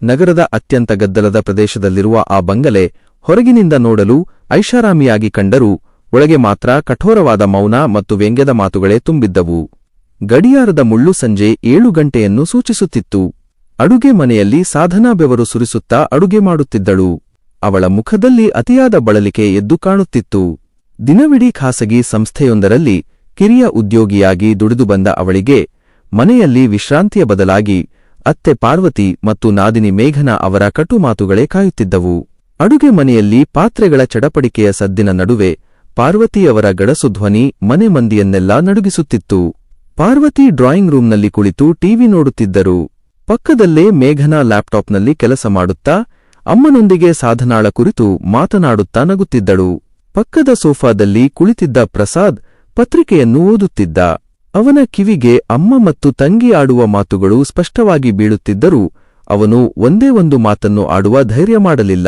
ನಗರದ ಅತ್ಯಂತ ಗದ್ದಲದ ಪ್ರದೇಶದಲ್ಲಿರುವ ಆ ಬಂಗಲೆ ಹೊರಗಿನಿಂದ ನೋಡಲು ಐಷಾರಾಮಿಯಾಗಿ ಕಂಡರೂ ಒಳಗೆ ಮಾತ್ರ ಕಠೋರವಾದ ಮೌನ ಮತ್ತು ವ್ಯಂಗ್ಯದ ಮಾತುಗಳೇ ತುಂಬಿದ್ದವು. ಗಡಿಯಾರದ ಮುಳ್ಳು ಸಂಜೆ 7 ಗಂಟೆಯನ್ನು ಸೂಚಿಸುತ್ತಿತ್ತು. ಅಡುಗೆ ಮನೆಯಲ್ಲಿ ಸಾಧನಾ ಬೆವರು ಸುರಿಸುತ್ತಾ ಅಡುಗೆ ಮಾಡುತ್ತಿದ್ದಳು. ಅವಳ ಮುಖದಲ್ಲಿ ಅತಿಯಾದ ಬಳಲಿಕೆ ಎದ್ದು ಕಾಣುತ್ತಿತ್ತು. ದಿನವಿಡೀ ಖಾಸಗಿ ಸಂಸ್ಥೆಯೊಂದರಲ್ಲಿ ಕಿರಿಯ ಉದ್ಯೋಗಿಯಾಗಿ ದುಡಿದು ಬಂದ ಅವಳಿಗೆ ಮನೆಯಲ್ಲಿ ವಿಶ್ರಾಂತಿಯ ಬದಲಾಗಿ ಅತ್ತೆ ಪಾರ್ವತಿ ಮತ್ತು ನಾದಿನಿ ಮೇಘನಾ ಅವರ ಕಟು ಮಾತುಗಳೇ ಕಾಯುತ್ತಿದ್ದವು. ಅಡುಗೆ ಮನೆಯಲ್ಲಿ ಪಾತ್ರೆಗಳ ಚಡಪಡಿಕೆಯ ಸದ್ದಿನ ನಡುವೆ ಪಾರ್ವತಿಯವರ ಗಡಸು ಧ್ವನಿ ಮನೆ ಮಂದಿಯನ್ನೆಲ್ಲ ನಡುಗಿಸುತ್ತಿತ್ತು. ಪಾರ್ವತಿ ಡ್ರಾಯಿಂಗ್ ರೂಂನಲ್ಲಿ ಕುಳಿತು ಟಿವಿ ನೋಡುತ್ತಿದ್ದರು. ಪಕ್ಕದಲ್ಲೇ ಮೇಘನಾ ಲ್ಯಾಪ್ಟಾಪ್ನಲ್ಲಿ ಕೆಲಸ ಮಾಡುತ್ತಾ ಅಮ್ಮನೊಂದಿಗೆ ಸಾಧನಾಳ ಕುರಿತು ಮಾತನಾಡುತ್ತಾ ನಗುತ್ತಿದ್ದಳು. ಪಕ್ಕದ ಸೋಫಾದಲ್ಲಿ ಕುಳಿತಿದ್ದ ಪ್ರಸಾದ್ ಪತ್ರಿಕೆಯನ್ನು ಓದುತ್ತಿದ್ದ. ಅವನ ಕಿವಿಗೆ ಅಮ್ಮ ಮತ್ತು ತಂಗಿ ಆಡುವ ಮಾತುಗಳು ಸ್ಪಷ್ಟವಾಗಿ ಬೀಳುತ್ತಿದ್ದರೂ ಅವನು ಒಂದೇ ಒಂದು ಮಾತನ್ನು ಆಡುವ ಧೈರ್ಯ ಮಾಡಲಿಲ್ಲ.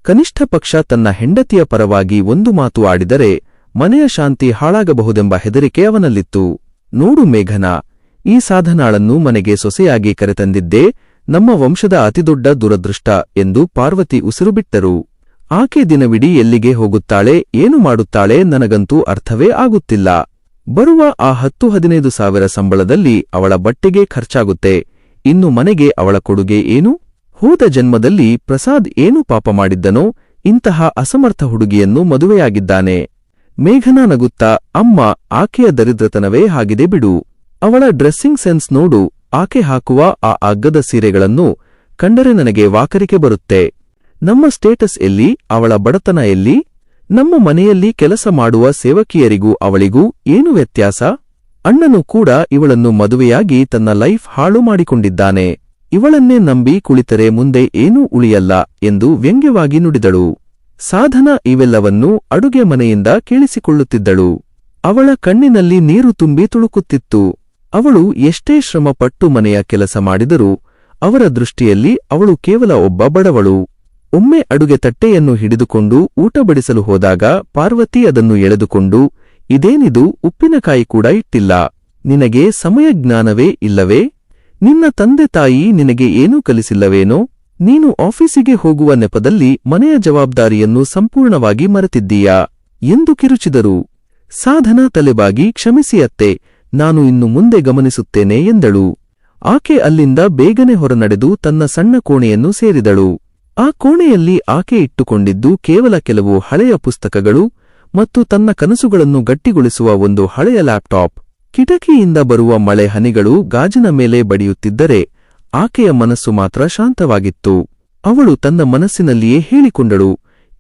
ಕನಿಷ್ಠ ಪಕ್ಷ ತನ್ನ ಹೆಂಡತಿಯ ಪರವಾಗಿ ಒಂದು ಮಾತು ಆಡಿದರೆ ಮನೆಯ ಶಾಂತಿ ಹಾಳಾಗಬಹುದೆಂಬ ಹೆದರಿಕೆ ಅವನಲ್ಲಿತ್ತು. ನೋಡು ಮೇಘನಾ, ಈ ಸಾಧನಾಳನ್ನು ಮನೆಗೆ ಸೊಸೆಯಾಗಿ ಕರೆತಂದಿದ್ದೇ ನಮ್ಮ ವಂಶದ ಅತಿದೊಡ್ಡ ದುರದೃಷ್ಟ ಎಂದು ಪಾರ್ವತಿ ಉಸಿರು ಬಿಟ್ಟರು. ಆಕೆ ದಿನವಿಡೀ ಎಲ್ಲಿಗೆ ಹೋಗುತ್ತಾಳೆ, ಏನು ಮಾಡುತ್ತಾಳೆ ನನಗಂತೂ ಅರ್ಥವೇ ಆಗುತ್ತಿಲ್ಲ. ಬರುವ ಆ 10-15 ಸಾವಿರ ಸಂಬಳದಲ್ಲಿ ಅವಳ ಬಟ್ಟೆಗೆ ಖರ್ಚಾಗುತ್ತೆ. ಇನ್ನು ಮನೆಗೆ ಅವಳ ಕೊಡುಗೆ ಏನು? ಹೋದ ಜನ್ಮದಲ್ಲಿ ಪ್ರಸಾದ್ ಏನು ಪಾಪ ಮಾಡಿದ್ದನೋ ಇಂತಹ ಅಸಮರ್ಥ ಹುಡುಗಿಯನ್ನು ಮದುವೆಯಾಗಿದ್ದಾನೆ. ಮೇಘನಾ ನಗುತ್ತಾ, ಅಮ್ಮ, ಆಕೆಯ ದರಿದ್ರತನವೇ ಹಾಗಿದೆ ಬಿಡು. ಅವಳ ಡ್ರೆಸ್ಸಿಂಗ್ ಸೆನ್ಸ್ ನೋಡು. ಆಕೆ ಹಾಕುವ ಆ ಅಗ್ಗದ ಸೀರೆಗಳನ್ನು ಕಂಡರೆ ನನಗೆ ವಾಕರಿಕೆ ಬರುತ್ತೆ. ನಮ್ಮ ಸ್ಟೇಟಸ್ ಎಲ್ಲಿ, ಅವಳ ಬಡತನ ಎಲ್ಲಿ? ನಮ್ಮ ಮನೆಯಲ್ಲಿ ಕೆಲಸ ಮಾಡುವ ಸೇವಕಿಯರಿಗೂ ಅವಳಿಗೂ ಏನು ವ್ಯತ್ಯಾಸ? ಅಣ್ಣನು ಕೂಡ ಇವಳನ್ನು ಮದುವೆಯಾಗಿ ತನ್ನ ಲೈಫ್ ಹಾಳು ಮಾಡಿಕೊಂಡಿದ್ದಾನೆ. ಇವಳನ್ನೇ ನಂಬಿ ಕುಳಿತರೆ ಮುಂದೆ ಏನೂ ಉಳಿಯಲ್ಲ ಎಂದು ವ್ಯಂಗ್ಯವಾಗಿ ನುಡಿದಳು. ಸಾಧನ ಇವೆಲ್ಲವನ್ನೂ ಅಡುಗೆ ಮನೆಯಿಂದ ಕೇಳಿಸಿಕೊಳ್ಳುತ್ತಿದ್ದಳು. ಅವಳ ಕಣ್ಣಿನಲ್ಲಿ ನೀರು ತುಂಬಿ ತುಳುಕುತ್ತಿತ್ತು. ಅವಳು ಎಷ್ಟೇ ಶ್ರಮಪಟ್ಟು ಮನೆಯ ಕೆಲಸ ಮಾಡಿದರೂ ಅವರ ದೃಷ್ಟಿಯಲ್ಲಿ ಅವಳು ಕೇವಲ ಒಬ್ಬ ಬಡವಳು. ಒಮ್ಮೆ ಅಡುಗೆ ತಟ್ಟೆಯನ್ನು ಹಿಡಿದುಕೊಂಡು ಊಟ ಬಡಿಸಲು ಹೋದಾಗ ಪಾರ್ವತಿ ಅದನ್ನು ಎಳೆದುಕೊಂಡು, ಇದೇನಿದು, ಉಪ್ಪಿನಕಾಯಿ ಕೂಡ ಇಟ್ಟಿಲ್ಲ. ನಿನಗೆ ಸಮಯಜ್ಞಾನವೇ ಇಲ್ಲವೇ? ನಿನ್ನ ತಂದೆ ತಾಯಿ ನಿನಗೆ ಏನೂ ಕಲಿಸಿಲ್ಲವೇನೋ? ನೀನು ಆಫೀಸಿಗೆ ಹೋಗುವ ನೆಪದಲ್ಲಿ ಮನೆಯ ಜವಾಬ್ದಾರಿಯನ್ನು ಸಂಪೂರ್ಣವಾಗಿ ಮರೆತಿದ್ದೀಯಾ ಎಂದು ಕಿರುಚಿದರು. ಸಾಧನ ತಲೆಬಾಗಿ, ಕ್ಷಮಿಸಿ ಅತ್ತೆ, ನಾನು ಇನ್ನು ಮುಂದೆ ಗಮನಿಸುತ್ತೇನೆ ಎಂದಳು. ಆಕೆ ಅಲ್ಲಿಂದ ಬೇಗನೆ ಹೊರನಡೆದು ತನ್ನ ಸಣ್ಣ ಕೋಣೆಯನ್ನು ಸೇರಿದಳು. ಆ ಕೋಣೆಯಲ್ಲಿ ಆಕೆ ಇಟ್ಟುಕೊಂಡಿದ್ದು ಕೇವಲ ಕೆಲವು ಹಳೆಯ ಪುಸ್ತಕಗಳು ಮತ್ತು ತನ್ನ ಕನಸುಗಳನ್ನು ಗಟ್ಟಿಗೊಳಿಸುವ ಒಂದು ಹಳೆಯ ಲ್ಯಾಪ್ಟಾಪ್. ಕಿಟಕಿಯಿಂದ ಬರುವ ಮಳೆ ಹನಿಗಳು ಗಾಜಿನ ಮೇಲೆ ಬಡಿಯುತ್ತಿದ್ದರೆ ಆಕೆಯ ಮನಸ್ಸು ಮಾತ್ರ ಶಾಂತವಾಗಿತ್ತು. ಅವಳು ತನ್ನ ಮನಸ್ಸಿನಲ್ಲಿಯೇ ಹೇಳಿಕೊಂಡಳು,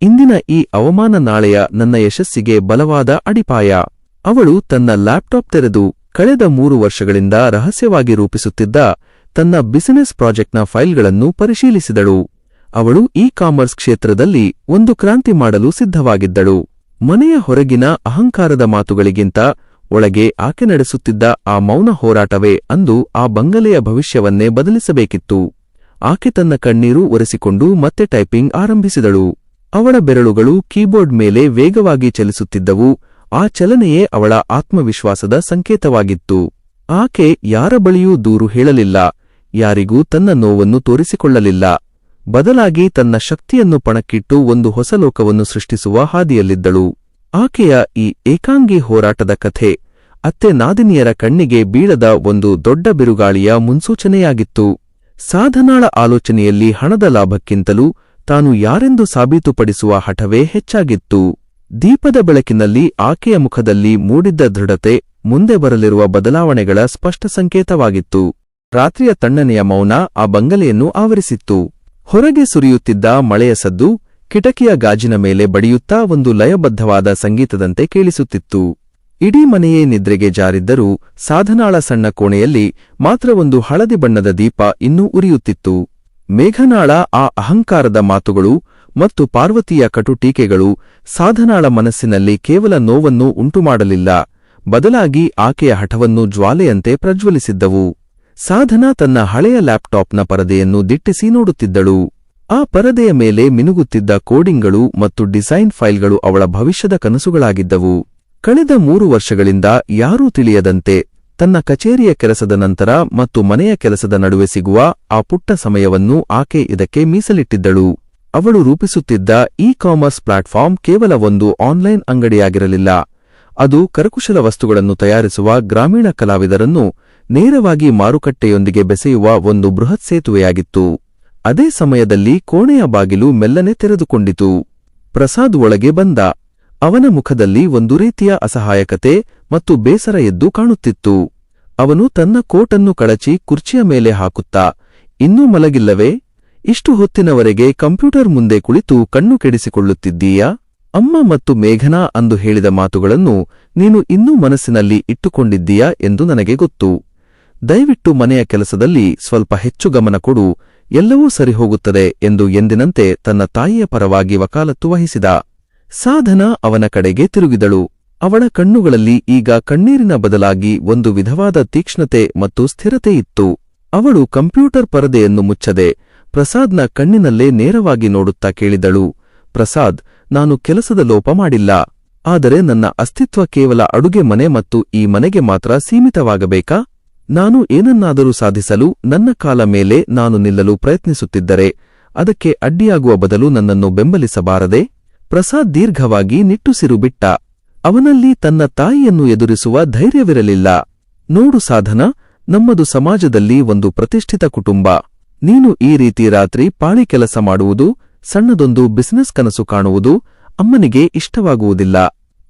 ಇಂದಿನ ಈ ಅವಮಾನ ನಾಳೆಯ ನನ್ನ ಯಶಸ್ಸಿಗೆ ಬಲವಾದ ಅಡಿಪಾಯ. ಅವಳು ತನ್ನ ಲ್ಯಾಪ್ಟಾಪ್ ತೆರೆದು ಕಳೆದ 3 ವರ್ಷಗಳಿಂದ ರಹಸ್ಯವಾಗಿ ರೂಪಿಸುತ್ತಿದ್ದ ತನ್ನ ಬಿಸಿನೆಸ್ ಪ್ರಾಜೆಕ್ಟ್ನ ಫೈಲ್ಗಳನ್ನು ಪರಿಶೀಲಿಸಿದಳು. ಅವಳು ಕಾಮರ್ಸ್ ಕ್ಷೇತ್ರದಲ್ಲಿ ಒಂದು ಕ್ರಾಂತಿ ಮಾಡಲು ಸಿದ್ಧವಾಗಿದ್ದಳು. ಮನೆಯ ಹೊರಗಿನ ಅಹಂಕಾರದ ಮಾತುಗಳಿಗಿಂತ ಒಳಗೆ ಆಕೆ ನಡೆಸುತ್ತಿದ್ದ ಆ ಮೌನ ಹೋರಾಟವೇ ಅಂದು ಆ ಬಂಗಲೆಯ ಭವಿಷ್ಯವನ್ನೇ ಬದಲಿಸಬೇಕಿತ್ತು. ಆಕೆ ತನ್ನ ಕಣ್ಣೀರು ಒರೆಸಿಕೊಂಡು ಮತ್ತೆ ಟೈಪಿಂಗ್ ಆರಂಭಿಸಿದಳು. ಅವಳ ಬೆರಳುಗಳು ಕೀಬೋರ್ಡ್ ಮೇಲೆ ವೇಗವಾಗಿ ಚಲಿಸುತ್ತಿದ್ದವು. ಆ ಚಲನೆಯೇ ಅವಳ ಆತ್ಮವಿಶ್ವಾಸದ ಸಂಕೇತವಾಗಿತ್ತು. ಆಕೆ ಯಾರ ಬಳಿಯೂ ದೂರು ಹೇಳಲಿಲ್ಲ, ಯಾರಿಗೂ ತನ್ನ ನೋವನ್ನು ತೋರಿಸಿಕೊಳ್ಳಲಿಲ್ಲ. ಬದಲಾಗಿ ತನ್ನ ಶಕ್ತಿಯನ್ನು ಪಣಕ್ಕಿಟ್ಟು ಒಂದು ಹೊಸ ಲೋಕವನ್ನು ಸೃಷ್ಟಿಸುವ ಹಾದಿಯಲ್ಲಿದ್ದಳು. ಆಕೆಯ ಈ ಏಕಾಂಗಿ ಹೋರಾಟದ ಕಥೆ ಅತ್ತೆ ನಾದಿನಿಯರ ಕಣ್ಣಿಗೆ ಬೀಳದ ಒಂದು ದೊಡ್ಡ ಬಿರುಗಾಳಿಯ ಮುನ್ಸೂಚನೆಯಾಗಿತ್ತು. ಸಾಧನಾಳ ಆಲೋಚನೆಯಲ್ಲಿ ಹಣದ ಲಾಭಕ್ಕಿಂತಲೂ ತಾನು ಯಾರೆಂದು ಸಾಬೀತುಪಡಿಸುವ ಹಠವೇ ಹೆಚ್ಚಾಗಿತ್ತು. ದೀಪದ ಬೆಳಕಿನಲ್ಲಿ ಆಕೆಯ ಮುಖದಲ್ಲಿ ಮೂಡಿದ್ದ ದೃಢತೆ ಮುಂದೆ ಬರಲಿರುವ ಬದಲಾವಣೆಗಳ ಸ್ಪಷ್ಟ ಸಂಕೇತವಾಗಿತ್ತು. ರಾತ್ರಿಯ ತಣ್ಣನೆಯ ಮೌನ ಆ ಬಂಗಲೆಯನ್ನು ಆವರಿಸಿತ್ತು. ಹೊರಗೆ ಸುರಿಯುತ್ತಿದ್ದ ಮಳೆಯ ಸದ್ದು ಕಿಟಕಿಯ ಗಾಜಿನ ಮೇಲೆ ಬಡಿಯುತ್ತಾ ಒಂದು ಲಯಬದ್ಧವಾದ ಸಂಗೀತದಂತೆ ಕೇಳಿಸುತ್ತಿತ್ತು. ಇಡೀ ಮನೆಯೇ ನಿದ್ರೆಗೆ ಜಾರಿದ್ದರೂ ಸಾಧನಾಳ ಸಣ್ಣ ಕೋಣೆಯಲ್ಲಿ ಮಾತ್ರ ಒಂದು ಹಳದಿ ಬಣ್ಣದ ದೀಪ ಇನ್ನೂ ಉರಿಯುತ್ತಿತ್ತು. ಮೇಘನಾಳ ಆ ಅಹಂಕಾರದ ಮಾತುಗಳು ಮತ್ತು ಪಾರ್ವತಿಯ ಕಟು ಟೀಕೆಗಳು ಸಾಧನಾಳ ಮನಸ್ಸಿನಲ್ಲಿ ಕೇವಲ ನೋವನ್ನು ಉಂಟುಮಾಡಲಿಲ್ಲ, ಬದಲಾಗಿ ಆಕೆಯ ಹಠವನ್ನು ಜ್ವಾಲೆಯಂತೆ ಪ್ರಜ್ವಲಿಸಿದ್ದವು. ಸಾಧನಾ ತನ್ನ ಹಳೆಯ ಲ್ಯಾಪ್ಟಾಪ್ನ ಪರದೆಯನ್ನು ದಿಟ್ಟಿಸಿ ನೋಡುತ್ತಿದ್ದಳು. ಆ ಪರದೆಯ ಮೇಲೆ ಮಿನುಗುತ್ತಿದ್ದ ಕೋಡಿಂಗ್ಗಳು ಮತ್ತು ಡಿಸೈನ್ ಫೈಲ್ಗಳು ಅವಳ ಭವಿಷ್ಯದ ಕನಸುಗಳಾಗಿದ್ದವು. ಕಳೆದ 3 ವರ್ಷಗಳಿಂದ ಯಾರೂ ತಿಳಿಯದಂತೆ ತನ್ನ ಕಚೇರಿಯ ಕೆಲಸದ ನಂತರ ಮತ್ತು ಮನೆಯ ಕೆಲಸದ ನಡುವೆ ಸಿಗುವ ಆ ಪುಟ್ಟ ಸಮಯವನ್ನು ಆಕೆ ಇದಕ್ಕೆ ಮೀಸಲಿಟ್ಟಿದ್ದಳು. ಅವಳು ರೂಪಿಸುತ್ತಿದ್ದ ಇ-ಕಾಮರ್ಸ್ ಪ್ಲಾಟ್ಫಾರ್ಮ್ ಕೇವಲ ಒಂದು ಆನ್ಲೈನ್ ಅಂಗಡಿಯಾಗಿರಲಿಲ್ಲ. ಅದು ಕರಕುಶಲ ವಸ್ತುಗಳನ್ನು ತಯಾರಿಸುವ ಗ್ರಾಮೀಣ ಕಲಾವಿದರನ್ನು ನೇರವಾಗಿ ಮಾರುಕಟ್ಟೆಯೊಂದಿಗೆ ಬೆಸೆಯುವ ಒಂದು ಬೃಹತ್ ಸೇತುವೆಯಾಗಿತ್ತು. ಅದೇ ಸಮಯದಲ್ಲಿ ಕೋಣೆಯ ಬಾಗಿಲು ಮೆಲ್ಲನೆ ತೆರೆದುಕೊಂಡಿತು. ಪ್ರಸಾದ್ ಒಳಗೆ ಬಂದ. ಅವನ ಮುಖದಲ್ಲಿ ಒಂದು ರೀತಿಯ ಅಸಹಾಯಕತೆ ಮತ್ತು ಬೇಸರ ಎದ್ದು ಕಾಣುತ್ತಿತ್ತು. ಅವನು ತನ್ನ ಕೋಟನ್ನು ಕಳಚಿ ಕುರ್ಚಿಯ ಮೇಲೆ ಹಾಕುತ್ತಾ, ಇನ್ನೂ ಮಲಗಿಲ್ಲವೇ? ಇಷ್ಟು ಹೊತ್ತಿನವರೆಗೆ ಕಂಪ್ಯೂಟರ್ ಮುಂದೆ ಕುಳಿತು ಕಣ್ಣು ಕೆಡಿಸಿಕೊಳ್ಳುತ್ತಿದ್ದೀಯಾ? ಅಮ್ಮ ಮತ್ತು ಮೇಘನಾ ಅಂದು ಹೇಳಿದ ಮಾತುಗಳನ್ನು ನೀನು ಇನ್ನೂ ಮನಸ್ಸಿನಲ್ಲಿ ಇಟ್ಟುಕೊಂಡಿದ್ದೀಯಾ ಎಂದು ನನಗೆ ಗೊತ್ತು. ದಯವಿಟ್ಟು ಮನೆಯ ಕೆಲಸದಲ್ಲಿ ಸ್ವಲ್ಪ ಹೆಚ್ಚು ಗಮನ ಕೊಡು, ಎಲ್ಲವೂ ಸರಿಹೋಗುತ್ತದೆ ಎಂದು ಎಂದಿನಂತೆ ತನ್ನ ತಾಯಿಯ ಪರವಾಗಿ ವಕಾಲತ್ತು ವಹಿಸಿದ. ಸಾಧನಾ ಅವನ ಕಡೆಗೆ ತಿರುಗಿದಳು. ಅವಳ ಕಣ್ಣುಗಳಲ್ಲಿ ಈಗ ಕಣ್ಣೀರಿನ ಬದಲಾಗಿ ಒಂದು ವಿಧವಾದ ತೀಕ್ಷ್ಣತೆ ಮತ್ತು ಸ್ಥಿರತೆ ಇತ್ತು. ಅವಳು ಕಂಪ್ಯೂಟರ್ ಪರದೆಯನ್ನು ಮುಚ್ಚದೆ ಪ್ರಸಾದ್ನ ಕಣ್ಣಿನಲ್ಲೇ ನೇರವಾಗಿ ನೋಡುತ್ತಾ ಕೇಳಿದಳು, ಪ್ರಸಾದ್, ನಾನು ಕೆಲಸದ ಲೋಪ ಮಾಡಿಲ್ಲ. ಆದರೆ ನನ್ನ ಅಸ್ತಿತ್ವ ಕೇವಲ ಅಡುಗೆ ಮನೆ ಮತ್ತು ಈ ಮನೆಗೆ ಮಾತ್ರ ಸೀಮಿತವಾಗಬೇಕಾ? ನಾನು ಏನನ್ನಾದರೂ ಸಾಧಿಸಲು ನನ್ನ ಕಾಲ ಮೇಲೆ ನಾನು ನಿಲ್ಲಲು ಪ್ರಯತ್ನಿಸುತ್ತಿದ್ದರೆ ಅದಕ್ಕೆ ಅಡ್ಡಿಯಾಗುವ ಬದಲು ನನ್ನನ್ನು ಬೆಂಬಲಿಸಬಾರದೆ? ಪ್ರಸಾದ್ ದೀರ್ಘವಾಗಿ ನಿಟ್ಟುಸಿರು ಬಿಟ್ಟ. ಅವನಲ್ಲಿ ತನ್ನ ತಾಯಿಯನ್ನು ಎದುರಿಸುವ ಧೈರ್ಯವಿರಲಿಲ್ಲ. ನೋಡು ಸಾಧನಾ, ನಮ್ಮದು ಸಮಾಜದಲ್ಲಿ ಒಂದು ಪ್ರತಿಷ್ಠಿತ ಕುಟುಂಬ. ನೀನು ಈ ರೀತಿ ರಾತ್ರಿ ಪಾಳಿ ಕೆಲಸ ಮಾಡುವುದು, ಸಣ್ಣದೊಂದು ಬಿಸಿನೆಸ್ ಕನಸು ಕಾಣುವುದು ಅಮ್ಮನಿಗೆ ಇಷ್ಟವಾಗುವುದಿಲ್ಲ.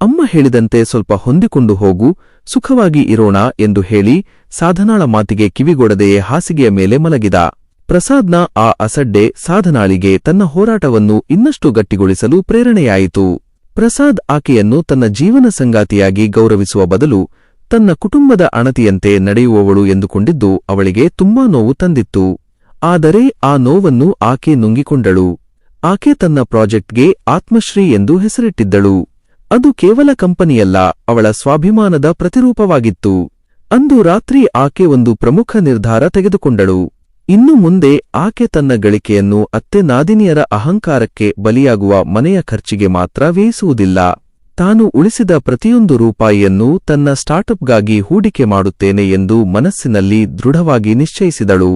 ಅಮ್ಮ ಹೇಳಿದಂತೆ ಸ್ವಲ್ಪ ಹೊಂದಿಕೊಂಡು ಹೋಗು, ಸುಖವಾಗಿ ಇರೋಣ ಎಂದು ಹೇಳಿ ಸಾಧನಾಳ ಮಾತಿಗೆ ಕಿವಿಗೊಡದೆಯೇ ಹಾಸಿಗೆಯ ಮೇಲೆ ಮಲಗಿದ. ಪ್ರಸಾದ್ನ ಆ ಅಸಡ್ಡೆ ಸಾಧನಾಳಿಗೆ ತನ್ನ ಹೋರಾಟವನ್ನು ಇನ್ನಷ್ಟು ಗಟ್ಟಿಗೊಳಿಸಲು ಪ್ರೇರಣೆಯಾಯಿತು. ಪ್ರಸಾದ್ ಆಕೆಯನ್ನು ತನ್ನ ಜೀವನ ಸಂಗಾತಿಯಾಗಿ ಗೌರವಿಸುವ ಬದಲು ತನ್ನ ಕುಟುಂಬದ ಅಣತಿಯಂತೆ ನಡೆಯುವವಳು ಎಂದುಕೊಂಡಿದ್ದು ಅವಳಿಗೆ ತುಂಬಾ ನೋವು ತಂದಿತ್ತು. ಆದರೆ ಆ ನೋವನ್ನು ಆಕೆ ನುಂಗಿಕೊಂಡಳು. ಆಕೆ ತನ್ನ ಪ್ರಾಜೆಕ್ಟ್ಗೆ ಆತ್ಮಶ್ರೀ ಎಂದು ಹೆಸರಿಟ್ಟಿದ್ದಳು. ಅದು ಕೇವಲ ಕಂಪನಿಯಲ್ಲ, ಅವಳ ಸ್ವಾಭಿಮಾನದ ಪ್ರತಿರೂಪವಾಗಿತ್ತು. ಅಂದು ರಾತ್ರಿ ಆಕೆ ಒಂದು ಪ್ರಮುಖ ನಿರ್ಧಾರ ತೆಗೆದುಕೊಂಡಳು. ಇನ್ನು ಮುಂದೆ ಆಕೆ ತನ್ನ ಗಳಿಕೆಯನ್ನು ಅತ್ತೆ ನಾದಿನಿಯರ ಅಹಂಕಾರಕ್ಕೆ ಬಲಿಯಾಗುವ ಮನೆಯ ಖರ್ಚಿಗೆ ಮಾತ್ರ ವ್ಯಯಿಸುವುದಿಲ್ಲ. ತಾನು ಉಳಿಸಿದ ಪ್ರತಿಯೊಂದು ರೂಪಾಯಿಯನ್ನು ತನ್ನ ಸ್ಟಾರ್ಟ್ಅಪ್ಗಾಗಿ ಹೂಡಿಕೆ ಮಾಡುತ್ತೇನೆ ಎಂದು ಮನಸ್ಸಿನಲ್ಲಿ ದೃಢವಾಗಿ ನಿಶ್ಚಯಿಸಿದಳು.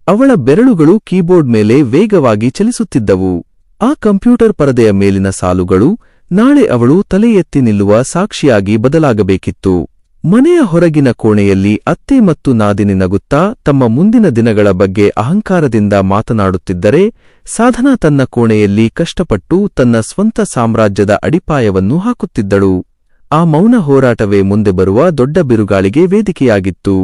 ಅವಳ ಬೆರಳುಗಳು ಕೀಬೋರ್ಡ್ ಮೇಲೆ ವೇಗವಾಗಿ ಚಲಿಸುತ್ತಿದ್ದವು. ಆ ಕಂಪ್ಯೂಟರ್ ಪರದೆಯ ಮೇಲಿನ ಸಾಲುಗಳು ನಾಳೆ ಅವಳು ತಲೆ ಎತ್ತಿ ನಿಲ್ಲುವ ಸಾಕ್ಷಿಯಾಗಿ ಬದಲಾಗಬೇಕಿತ್ತು. ಮನೆಯ ಹೊರಗಿನ ಕೋಣೆಯಲ್ಲಿ ಅತ್ತೆ ಮತ್ತು ನಾದಿನಿ ನಗುತ್ತಾ ತಮ್ಮ ಮುಂದಿನ ದಿನಗಳ ಬಗ್ಗೆ ಅಹಂಕಾರದಿಂದ ಮಾತನಾಡುತ್ತಿದ್ದರೆ, ಸಾಧನಾ ತನ್ನ ಕೋಣೆಯಲ್ಲಿ ಕಷ್ಟಪಟ್ಟು ತನ್ನ ಸ್ವಂತ ಸಾಮ್ರಾಜ್ಯದ ಅಡಿಪಾಯವನ್ನು ಹಾಕುತ್ತಿದ್ದಳು. ಆ ಮೌನ ಹೋರಾಟವೇ ಮುಂದೆ ಬರುವ ದೊಡ್ಡ ಬಿರುಗಾಳಿಗೆ ವೇದಿಕೆಯಾಗಿತ್ತು.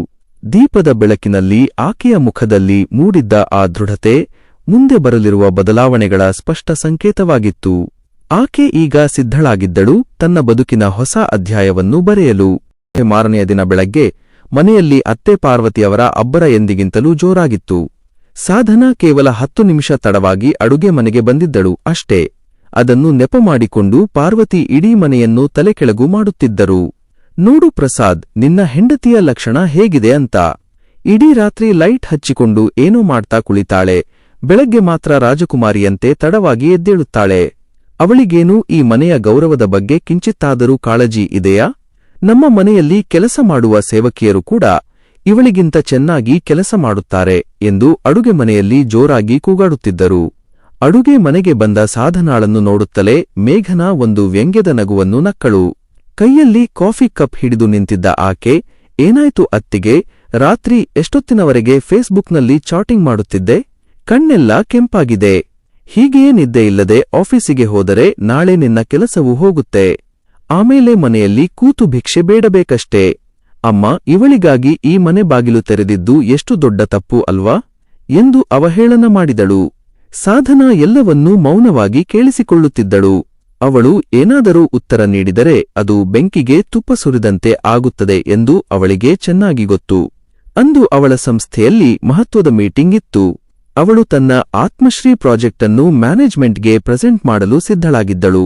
ದೀಪದ ಬೆಳಕಿನಲ್ಲಿ ಆಕೆಯ ಮುಖದಲ್ಲಿ ಮೂಡಿದ್ದ ಆ ದೃಢತೆ ಮುಂದೆ ಬರಲಿರುವ ಬದಲಾವಣೆಗಳ ಸ್ಪಷ್ಟ ಸಂಕೇತವಾಗಿತ್ತು. ಆಕೆ ಈಗ ಸಿದ್ಧಳಾಗಿದ್ದಳು ತನ್ನ ಬದುಕಿನ ಹೊಸ ಅಧ್ಯಾಯವನ್ನು ಬರೆಯಲು. ಮಾರನೆಯ ದಿನ ಬೆಳಗ್ಗೆ ಮನೆಯಲ್ಲಿ ಅತ್ತೆ ಪಾರ್ವತಿಯವರ ಅಬ್ಬರ ಎಂದಿಗಿಂತಲೂ ಜೋರಾಗಿತ್ತು. ಸಾಧನಾ ಕೇವಲ 10 ನಿಮಿಷ ತಡವಾಗಿ ಅಡುಗೆ ಮನೆಗೆ ಬಂದಿದ್ದಳು ಅಷ್ಟೇ. ಅದನ್ನು ನೆಪ ಮಾಡಿಕೊಂಡು ಪಾರ್ವತಿ ಇಡೀ ಮನೆಯನ್ನು ತಲೆಕೆಳಗು ಮಾಡುತ್ತಿದ್ದರು. ನೋಡು ಪ್ರಸಾದ್, ನಿನ್ನ ಹೆಂಡತಿಯ ಲಕ್ಷಣ ಹೇಗಿದೆ ಅಂತ. ಇಡೀ ರಾತ್ರಿ ಲೈಟ್ ಹಚ್ಚಿಕೊಂಡು ಏನೋ ಮಾಡ್ತಾ ಕುಳಿತಾಳೆ. ಬೆಳಗ್ಗೆ ಮಾತ್ರ ರಾಜಕುಮಾರಿಯಂತೆ ತಡವಾಗಿ ಎದ್ದೇಳುತ್ತಾಳೆ. ಅವಳಿಗೇನು ಈ ಮನೆಯ ಗೌರವದ ಬಗ್ಗೆ ಕಿಂಚಿತ್ತಾದರೂ ಕಾಳಜಿ ಇದೆಯಾ? ನಮ್ಮ ಮನೆಯಲ್ಲಿ ಕೆಲಸ ಮಾಡುವ ಸೇವಕಿಯರು ಕೂಡ ಇವಳಿಗಿಂತ ಚೆನ್ನಾಗಿ ಕೆಲಸ ಮಾಡುತ್ತಾರೆ ಎಂದು ಅಡುಗೆ ಮನೆಯಲ್ಲಿ ಜೋರಾಗಿ ಕೂಗಾಡುತ್ತಿದ್ದರು. ಅಡುಗೆ ಮನೆಗೆ ಬಂದ ಸಾಧನಾಳನ್ನು ನೋಡುತ್ತಲೇ ಮೇಘನಾ ಒಂದು ವ್ಯಂಗ್ಯದ ನಗುವನ್ನು ನಕ್ಕಳು. ಕೈಯಲ್ಲಿ ಕಾಫಿ ಕಪ್ ಹಿಡಿದು ನಿಂತಿದ್ದ ಆಕೆ, ಏನಾಯ್ತು ಅತ್ತಿಗೆ, ರಾತ್ರಿ ಎಷ್ಟೊತ್ತಿನವರೆಗೆ ಫೇಸ್ಬುಕ್ನಲ್ಲಿ ಚಾಟಿಂಗ್ ಮಾಡುತ್ತಿದ್ದೆ? ಕಣ್ಣೆಲ್ಲ ಕೆಂಪಾಗಿದೆ. ಹೀಗೆಯೇ ನಿದ್ದೆಯಿಲ್ಲದೆ ಆಫೀಸಿಗೆ ಹೋದರೆ ನಾಳೆ ನಿನ್ನ ಕೆಲಸವೂ ಹೋಗುತ್ತೆ. ಆಮೇಲೆ ಮನೆಯಲ್ಲಿ ಕೂತು ಭಿಕ್ಷೆ ಬೇಡಬೇಕಷ್ಟೇ. ಅಮ್ಮ, ಇವಳಿಗಾಗಿ ಈ ಮನೆ ಬಾಗಿಲು ತೆರೆದಿದ್ದು ಎಷ್ಟು ದೊಡ್ಡ ತಪ್ಪು ಅಲ್ವಾ ಎಂದು ಅವಹೇಳನ ಮಾಡಿದಳು. ಸಾಧನಾ ಎಲ್ಲವನ್ನೂ ಮೌನವಾಗಿ ಕೇಳಿಸಿಕೊಳ್ಳುತ್ತಿದ್ದಳು. ಅವಳು ಏನಾದರೂ ಉತ್ತರ ನೀಡಿದರೆ ಅದು ಬೆಂಕಿಗೆ ತುಪ್ಪ ಸುರಿದಂತೆ ಆಗುತ್ತದೆ ಎಂದು ಅವಳಿಗೆ ಚೆನ್ನಾಗಿ ಗೊತ್ತು. ಅಂದು ಅವಳ ಸಂಸ್ಥೆಯಲ್ಲಿ ಮಹತ್ವದ ಮೀಟಿಂಗ್ ಇತ್ತು. ಅವಳು ತನ್ನ ಆತ್ಮಶ್ರೀ ಪ್ರಾಜೆಕ್ಟ್ ಅನ್ನು ಮ್ಯಾನೇಜ್ಮೆಂಟ್ಗೆ ಪ್ರೆಸೆಂಟ್ ಮಾಡಲು ಸಿದ್ಧಳಾಗಿದ್ದಳು.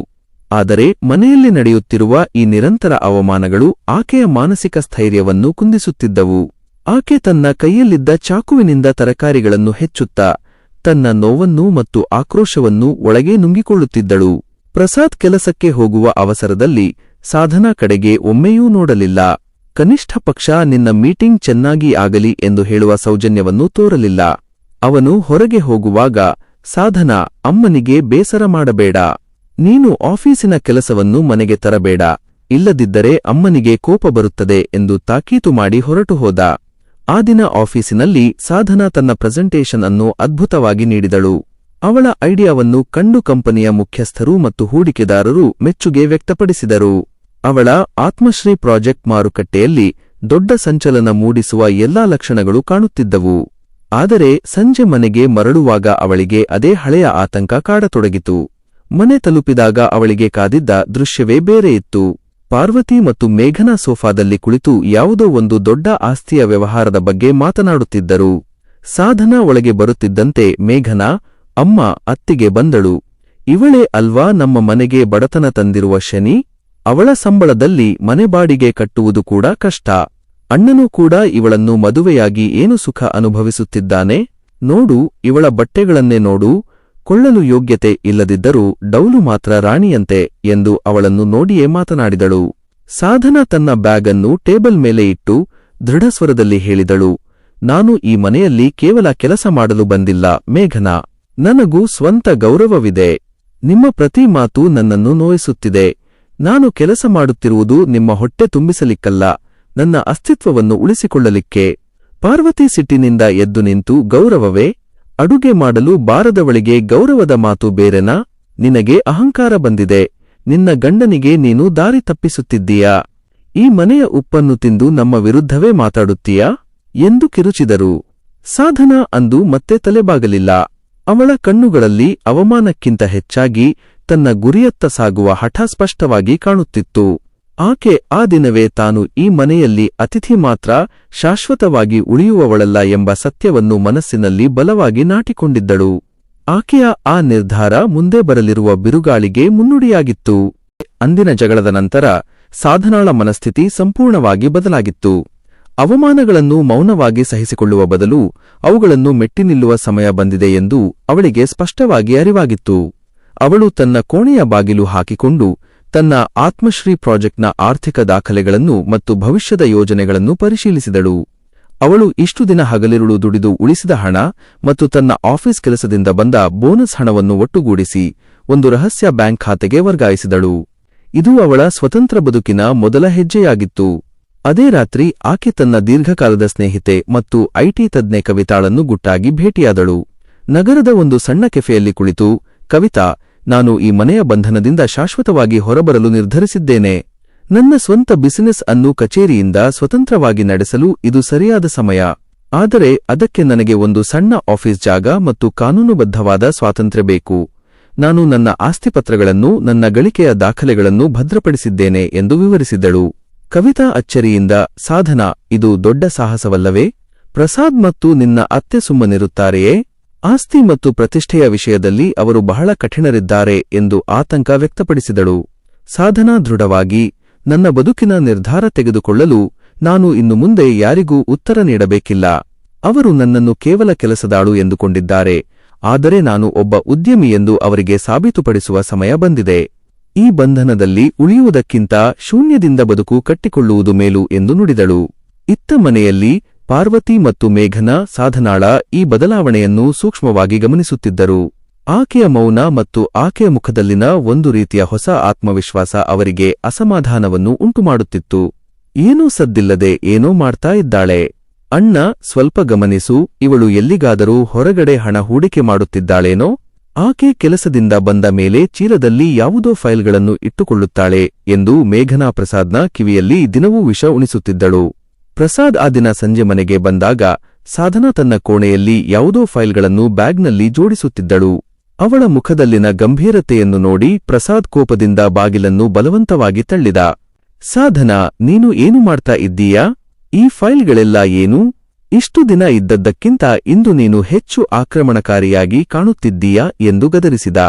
ಆದರೆ ಮನೆಯಲ್ಲಿ ನಡೆಯುತ್ತಿರುವ ಈ ನಿರಂತರ ಅವಮಾನಗಳು ಆಕೆಯ ಮಾನಸಿಕ ಸ್ಥೈರ್ಯವನ್ನು ಕುಂದಿಸುತ್ತಿದ್ದವು. ಆಕೆ ತನ್ನ ಕೈಯಲ್ಲಿದ್ದ ಚಾಕುವಿನಿಂದ ತರಕಾರಿಗಳನ್ನು ಹೆಚ್ಚುತ್ತಾ ತನ್ನ ನೋವನ್ನು ಮತ್ತು ಆಕ್ರೋಶವನ್ನು ಒಳಗೆ ನುಂಗಿಕೊಳ್ಳುತ್ತಿದ್ದಳು. ಪ್ರಸಾದ್ ಕೆಲಸಕ್ಕೆ ಹೋಗುವ ಅವಸರದಲ್ಲಿ ಸಾಧನಾ ಕಡೆಗೆ ಒಮ್ಮೆಯೂ ನೋಡಲಿಲ್ಲ. ಕನಿಷ್ಠ ಪಕ್ಷ ನಿನ್ನ ಮೀಟಿಂಗ್ ಚೆನ್ನಾಗಿ ಆಗಲಿ ಎಂದು ಹೇಳುವ ಸೌಜನ್ಯವನ್ನು ತೋರಲಿಲ್ಲ. ಅವನು ಹೊರಗೆ ಹೋಗುವಾಗ, ಸಾಧನಾ, ಅಮ್ಮನಿಗೆ ಬೇಸರ ಮಾಡಬೇಡ. ನೀನು ಆಫೀಸಿನ ಕೆಲಸವನ್ನು ಮನೆಗೆ ತರಬೇಡ, ಇಲ್ಲದಿದ್ದರೆ ಅಮ್ಮನಿಗೆ ಕೋಪ ಬರುತ್ತದೆ ಎಂದು ತಾಕೀತು ಮಾಡಿ ಹೊರಟು ಹೋದ. ಆ ದಿನ ಆಫೀಸಿನಲ್ಲಿ ಸಾಧನಾ ತನ್ನ ಪ್ರೆಸೆಂಟೇಷನ್ ಅನ್ನು ಅದ್ಭುತವಾಗಿ ನೀಡಿದಳು. ಅವಳ ಐಡಿಯಾವನ್ನು ಕಂಡು ಕಂಪನಿಯ ಮುಖ್ಯಸ್ಥರು ಮತ್ತು ಹೂಡಿಕೆದಾರರು ಮೆಚ್ಚುಗೆ ವ್ಯಕ್ತಪಡಿಸಿದರು. ಅವಳ ಆತ್ಮಶ್ರೀ ಪ್ರಾಜೆಕ್ಟ್ ಮಾರುಕಟ್ಟೆಯಲ್ಲಿ ದೊಡ್ಡ ಸಂಚಲನ ಮೂಡಿಸುವ ಎಲ್ಲಾ ಲಕ್ಷಣಗಳು ಕಾಣುತ್ತಿದ್ದವು. ಆದರೆ ಸಂಜೆ ಮನೆಗೆ ಮರಳುವಾಗ ಅವಳಿಗೆ ಅದೇ ಹಳೆಯ ಆತಂಕ ಕಾಡತೊಡಗಿತು. ಮನೆ ತಲುಪಿದಾಗ ಅವಳಿಗೆ ಕಾದಿದ್ದ ದೃಶ್ಯವೇ ಬೇರೆಯಿತ್ತು. ಪಾರ್ವತಿ ಮತ್ತು ಮೇಘನಾ ಸೋಫಾದಲ್ಲಿ ಕುಳಿತು ಯಾವುದೋ ಒಂದು ದೊಡ್ಡ ಆಸ್ತಿಯ ವ್ಯವಹಾರದ ಬಗ್ಗೆ ಮಾತನಾಡುತ್ತಿದ್ದರು. ಸಾಧನಾ ಒಳಗೆ ಬರುತ್ತಿದ್ದಂತೆ ಮೇಘನಾ, ಅಮ್ಮ, ಅತ್ತಿಗೆ ಬಂದಳು. ಇವಳೇ ಅಲ್ವಾ ನಮ್ಮ ಮನೆಗೆ ಬಡತನ ತಂದಿರುವ ಶನಿ? ಅವಳ ಸಂಬಳದಲ್ಲಿ ಮನೆ ಬಾಡಿಗೆ ಕಟ್ಟುವುದು ಕೂಡ ಕಷ್ಟ. ಅಣ್ಣನೂ ಕೂಡ ಇವಳನ್ನು ಮದುವೆಯಾಗಿ ಏನು ಸುಖ ಅನುಭವಿಸುತ್ತಿದ್ದಾನೆ? ನೋಡು, ಇವಳ ಬಟ್ಟೆಗಳನ್ನೇ ನೋಡು, ಕೊಳ್ಳಲು ಯೋಗ್ಯತೆ ಇಲ್ಲದಿದ್ದರೂ ಡೌಲು ಮಾತ್ರ ರಾಣಿಯಂತೆ ಎಂದು ಅವಳನ್ನು ನೋಡಿಯೇ ಮಾತನಾಡಿದಳು. ಸಾಧನಾ ತನ್ನ ಬ್ಯಾಗ್ ಅನ್ನು ಟೇಬಲ್ ಮೇಲೆ ಇಟ್ಟು ದೃಢಸ್ವರದಲ್ಲಿ ಹೇಳಿದಳು, ನಾನು ಈ ಮನೆಯಲ್ಲಿ ಕೇವಲ ಕೆಲಸ ಮಾಡಲು ಬಂದಿಲ್ಲ ಮೇಘನಾ. ನನಗೂ ಸ್ವಂತ ಗೌರವವಿದೆ. ನಿಮ್ಮ ಪ್ರತಿ ಮಾತು ನನ್ನನ್ನು ನೋಯಿಸುತ್ತಿದೆ. ನಾನು ಕೆಲಸ ಮಾಡುತ್ತಿರುವುದು ನಿಮ್ಮ ಹೊಟ್ಟೆ ತುಂಬಿಸಲಿಕ್ಕಲ್ಲ, ನನ್ನ ಅಸ್ತಿತ್ವವನ್ನು ಉಳಿಸಿಕೊಳ್ಳಲಿಕ್ಕೆ. ಪಾರ್ವತಿ ಸಿಟ್ಟಿನಿಂದ ಎದ್ದು ನಿಂತು, ಗೌರವವೇ? ಅಡುಗೆ ಮಾಡಲು ಬಾರದವಳಿಗೆ ಗೌರವದ ಮಾತು ಬೇರೆನಾ? ನಿನಗೆ ಅಹಂಕಾರ ಬಂದಿದೆ. ನಿನ್ನ ಗಂಡನಿಗೆ ನೀನು ದಾರಿ ತಪ್ಪಿಸುತ್ತಿದ್ದೀಯಾ? ಈ ಮನೆಯ ಉಪ್ಪನ್ನು ತಿಂದು ನಮ್ಮ ವಿರುದ್ಧವೇ ಮಾತಾಡುತ್ತೀಯಾ ಎಂದು ಕಿರುಚಿದರು. ಸಾಧನಾ ಅಂದು ಮತ್ತೆ ತಲೆಬಾಗಲಿಲ್ಲ. ಅವಳ ಕಣ್ಣುಗಳಲ್ಲಿ ಅವಮಾನಕ್ಕಿಂತ ಹೆಚ್ಚಾಗಿ ತನ್ನ ಗುರಿಯತ್ತ ಸಾಗುವ ಹಠ ಸ್ಪಷ್ಟವಾಗಿ ಕಾಣುತ್ತಿತ್ತು. ಆಕೆ ಆ ದಿನವೇ ತಾನು ಈ ಮನೆಯಲ್ಲಿ ಅತಿಥಿ ಮಾತ್ರ, ಶಾಶ್ವತವಾಗಿ ಉಳಿಯುವವಳಲ್ಲ ಎಂಬ ಸತ್ಯವನ್ನು ಮನಸ್ಸಿನಲ್ಲಿ ಬಲವಾಗಿ ನಾಟಿಕೊಂಡಿದ್ದಳು. ಆಕೆಯ ಆ ನಿರ್ಧಾರ ಮುಂದೆ ಬರಲಿರುವ ಬಿರುಗಾಳಿಗೆ ಮುನ್ನುಡಿಯಾಗಿತ್ತು. ಅಂದಿನ ಜಗಳದ ನಂತರ ಸಾಧನಾಳ ಮನಸ್ಥಿತಿ ಸಂಪೂರ್ಣವಾಗಿ ಬದಲಾಗಿತ್ತು. ಅವಮಾನಗಳನ್ನು ಮೌನವಾಗಿ ಸಹಿಸಿಕೊಳ್ಳುವ ಬದಲು ಅವುಗಳನ್ನು ಮೆಟ್ಟಿ ನಿಲ್ಲುವ ಸಮಯ ಬಂದಿದೆ ಎಂದು ಅವಳಿಗೆ ಸ್ಪಷ್ಟವಾಗಿ ಅರಿವಾಗಿತ್ತು. ಅವಳು ತನ್ನ ಕೋಣೆಯ ಬಾಗಿಲು ಹಾಕಿಕೊಂಡು ತನ್ನ ಆತ್ಮಶ್ರೀ ಪ್ರಾಜೆಕ್ಟ್ನ ಆರ್ಥಿಕ ದಾಖಲೆಗಳನ್ನು ಮತ್ತು ಭವಿಷ್ಯದ ಯೋಜನೆಗಳನ್ನು ಪರಿಶೀಲಿಸಿದಳು. ಅವಳು ಇಷ್ಟು ದಿನ ಹಗಲಿರುಳು ದುಡಿದು ಉಳಿಸಿದ ಹಣ ಮತ್ತು ತನ್ನ ಆಫೀಸ್ ಕೆಲಸದಿಂದ ಬಂದ ಬೋನಸ್ ಹಣವನ್ನು ಒಟ್ಟುಗೂಡಿಸಿ ಒಂದು ರಹಸ್ಯ ಬ್ಯಾಂಕ್ ಖಾತೆಗೆ ವರ್ಗಾಯಿಸಿದಳು. ಇದು ಅವಳ ಸ್ವತಂತ್ರ ಬದುಕಿನ ಮೊದಲ ಹೆಜ್ಜೆಯಾಗಿತ್ತು. ಅದೇ ರಾತ್ರಿ ಆಕೆ ತನ್ನ ದೀರ್ಘಕಾಲದ ಸ್ನೇಹಿತೆ ಮತ್ತು ಐಟಿ ತಜ್ಞೆ ಕವಿತಾಳನ್ನು ಗುಟ್ಟಾಗಿ ಭೇಟಿಯಾದಳು. ನಗರದ ಒಂದು ಸಣ್ಣ ಕೆಫೆಯಲ್ಲಿ ಕುಳಿತು, ಕವಿತಾ, ನಾನು ಈ ಮನೆಯ ಬಂಧನದಿಂದ ಶಾಶ್ವತವಾಗಿ ಹೊರಬರಲು ನಿರ್ಧರಿಸಿದ್ದೇನೆ. ನನ್ನ ಸ್ವಂತ ಬಿಸಿನೆಸ್ ಅನ್ನು ಕಚೇರಿಯಿಂದ ಸ್ವತಂತ್ರವಾಗಿ ನಡೆಸಲು ಇದು ಸರಿಯಾದ ಸಮಯ. ಆದರೆ ಅದಕ್ಕೆ ನನಗೆ ಒಂದು ಸಣ್ಣ ಆಫೀಸ್ ಜಾಗ ಮತ್ತು ಕಾನೂನುಬದ್ಧವಾದ ಸ್ವಾತಂತ್ರ್ಯ ಬೇಕು. ನಾನು ನನ್ನ ಆಸ್ತಿಪತ್ರಗಳನ್ನು, ನನ್ನ ಗಳಿಕೆಯ ದಾಖಲೆಗಳನ್ನು ಭದ್ರಪಡಿಸಿದ್ದೇನೆ ಎಂದು ವಿವರಿಸಿದಳು. ಕವಿತಾ ಅಚ್ಚರಿಯಿಂದ, ಸಾಧನಾ, ಇದು ದೊಡ್ಡ ಸಾಹಸವಲ್ಲವೇ? ಪ್ರಸಾದ್ ಮತ್ತು ನಿನ್ನ ಅತ್ತೆ ಸುಮ್ಮನಿರುತ್ತಾರೆಯೇ? ಆಸ್ತಿ ಮತ್ತು ಪ್ರತಿಷ್ಠೆಯ ವಿಷಯದಲ್ಲಿ ಅವರು ಬಹಳ ಕಠಿಣರಿದ್ದಾರೆ ಎಂದು ಆತಂಕ ವ್ಯಕ್ತಪಡಿಸಿದಳು. ಸಾಧನಾ ದೃಢವಾಗಿ, ನನ್ನ ಬದುಕಿನ ನಿರ್ಧಾರ ತೆಗೆದುಕೊಳ್ಳಲು ನಾನು ಇನ್ನು ಮುಂದೆ ಯಾರಿಗೂ ಉತ್ತರ ನೀಡಬೇಕಿಲ್ಲ. ಅವರು ನನ್ನನ್ನು ಕೇವಲ ಕೆಲಸದಾಳು ಎಂದುಕೊಂಡಿದ್ದಾರೆ, ಆದರೆ ನಾನು ಒಬ್ಬ ಉದ್ಯಮಿ ಎಂದು ಅವರಿಗೆ ಸಾಬೀತುಪಡಿಸುವ ಸಮಯ ಬಂದಿದೆ. ಈ ಬಂಧನದಲ್ಲಿ ಉಳಿಯುವುದಕ್ಕಿಂತ ಶೂನ್ಯದಿಂದ ಬದುಕು ಕಟ್ಟಿಕೊಳ್ಳುವುದು ಮೇಲು ಎಂದು ನುಡಿದಳು. ಇತ್ತ ಮನೆಯಲ್ಲಿ ಪಾರ್ವತಿ ಮತ್ತು ಮೇಘನಾ ಸಾಧನಾಳ ಈ ಬದಲಾವಣೆಯನ್ನು ಸೂಕ್ಷ್ಮವಾಗಿ ಗಮನಿಸುತ್ತಿದ್ದರು. ಆಕೆಯ ಮೌನ ಮತ್ತು ಆಕೆಯ ಮುಖದಲ್ಲಿನ ಒಂದು ರೀತಿಯ ಹೊಸ ಆತ್ಮವಿಶ್ವಾಸ ಅವರಿಗೆ ಅಸಮಾಧಾನವನ್ನು ಉಂಟುಮಾಡುತ್ತಿತ್ತು. ಏನೂ ಸದ್ದಿಲ್ಲದೆ ಏನೋ ಮಾಡ್ತಾ ಇದ್ದಾಳೆ. ಅಣ್ಣ, ಸ್ವಲ್ಪ ಗಮನಿಸು, ಇವಳು ಎಲ್ಲಿಗಾದರೂ ಹೊರಗಡೆ ಹಣ ಹೂಡಿಕೆ ಮಾಡುತ್ತಿದ್ದಾಳೇನೋ? ಆಕೆ ಕೆಲಸದಿಂದ ಬಂದ ಮೇಲೆ ಚೀಲದಲ್ಲಿ ಯಾವುದೋ ಫೈಲ್ಗಳನ್ನು ಇಟ್ಟುಕೊಳ್ಳುತ್ತಾಳೆ ಎಂದು ಮೇಘನಾ ಪ್ರಸಾದ್ನ ಕಿವಿಯಲ್ಲಿ ದಿನವೂ ವಿಷ ಉಣಿಸುತ್ತಿದ್ದಳು. ಪ್ರಸಾದ್ ಆ ದಿನ ಸಂಜೆ ಮನೆಗೆ ಬಂದಾಗ ಸಾಧನಾ ತನ್ನ ಕೋಣೆಯಲ್ಲಿ ಯಾವುದೋ ಫೈಲ್ಗಳನ್ನು ಬ್ಯಾಗ್ನಲ್ಲಿ ಜೋಡಿಸುತ್ತಿದ್ದಳು. ಅವಳ ಮುಖದಲ್ಲಿನ ಗಂಭೀರತೆಯನ್ನು ನೋಡಿ ಪ್ರಸಾದ್ ಕೋಪದಿಂದ ಬಾಗಿಲನ್ನು ಬಲವಂತವಾಗಿ ತಳ್ಳಿದ. ಸಾಧನಾ, ನೀನು ಏನು ಮಾಡ್ತಾ ಇದ್ದೀಯಾ? ಈ ಫೈಲ್ಗಳೆಲ್ಲ ಏನು? ಇಷ್ಟು ದಿನ ಇದ್ದದ್ದಕ್ಕಿಂತ ಇಂದು ನೀನು ಹೆಚ್ಚು ಆಕ್ರಮಣಕಾರಿಯಾಗಿ ಕಾಣುತ್ತಿದ್ದೀಯಾ ಎಂದು ಗದರಿಸಿದ.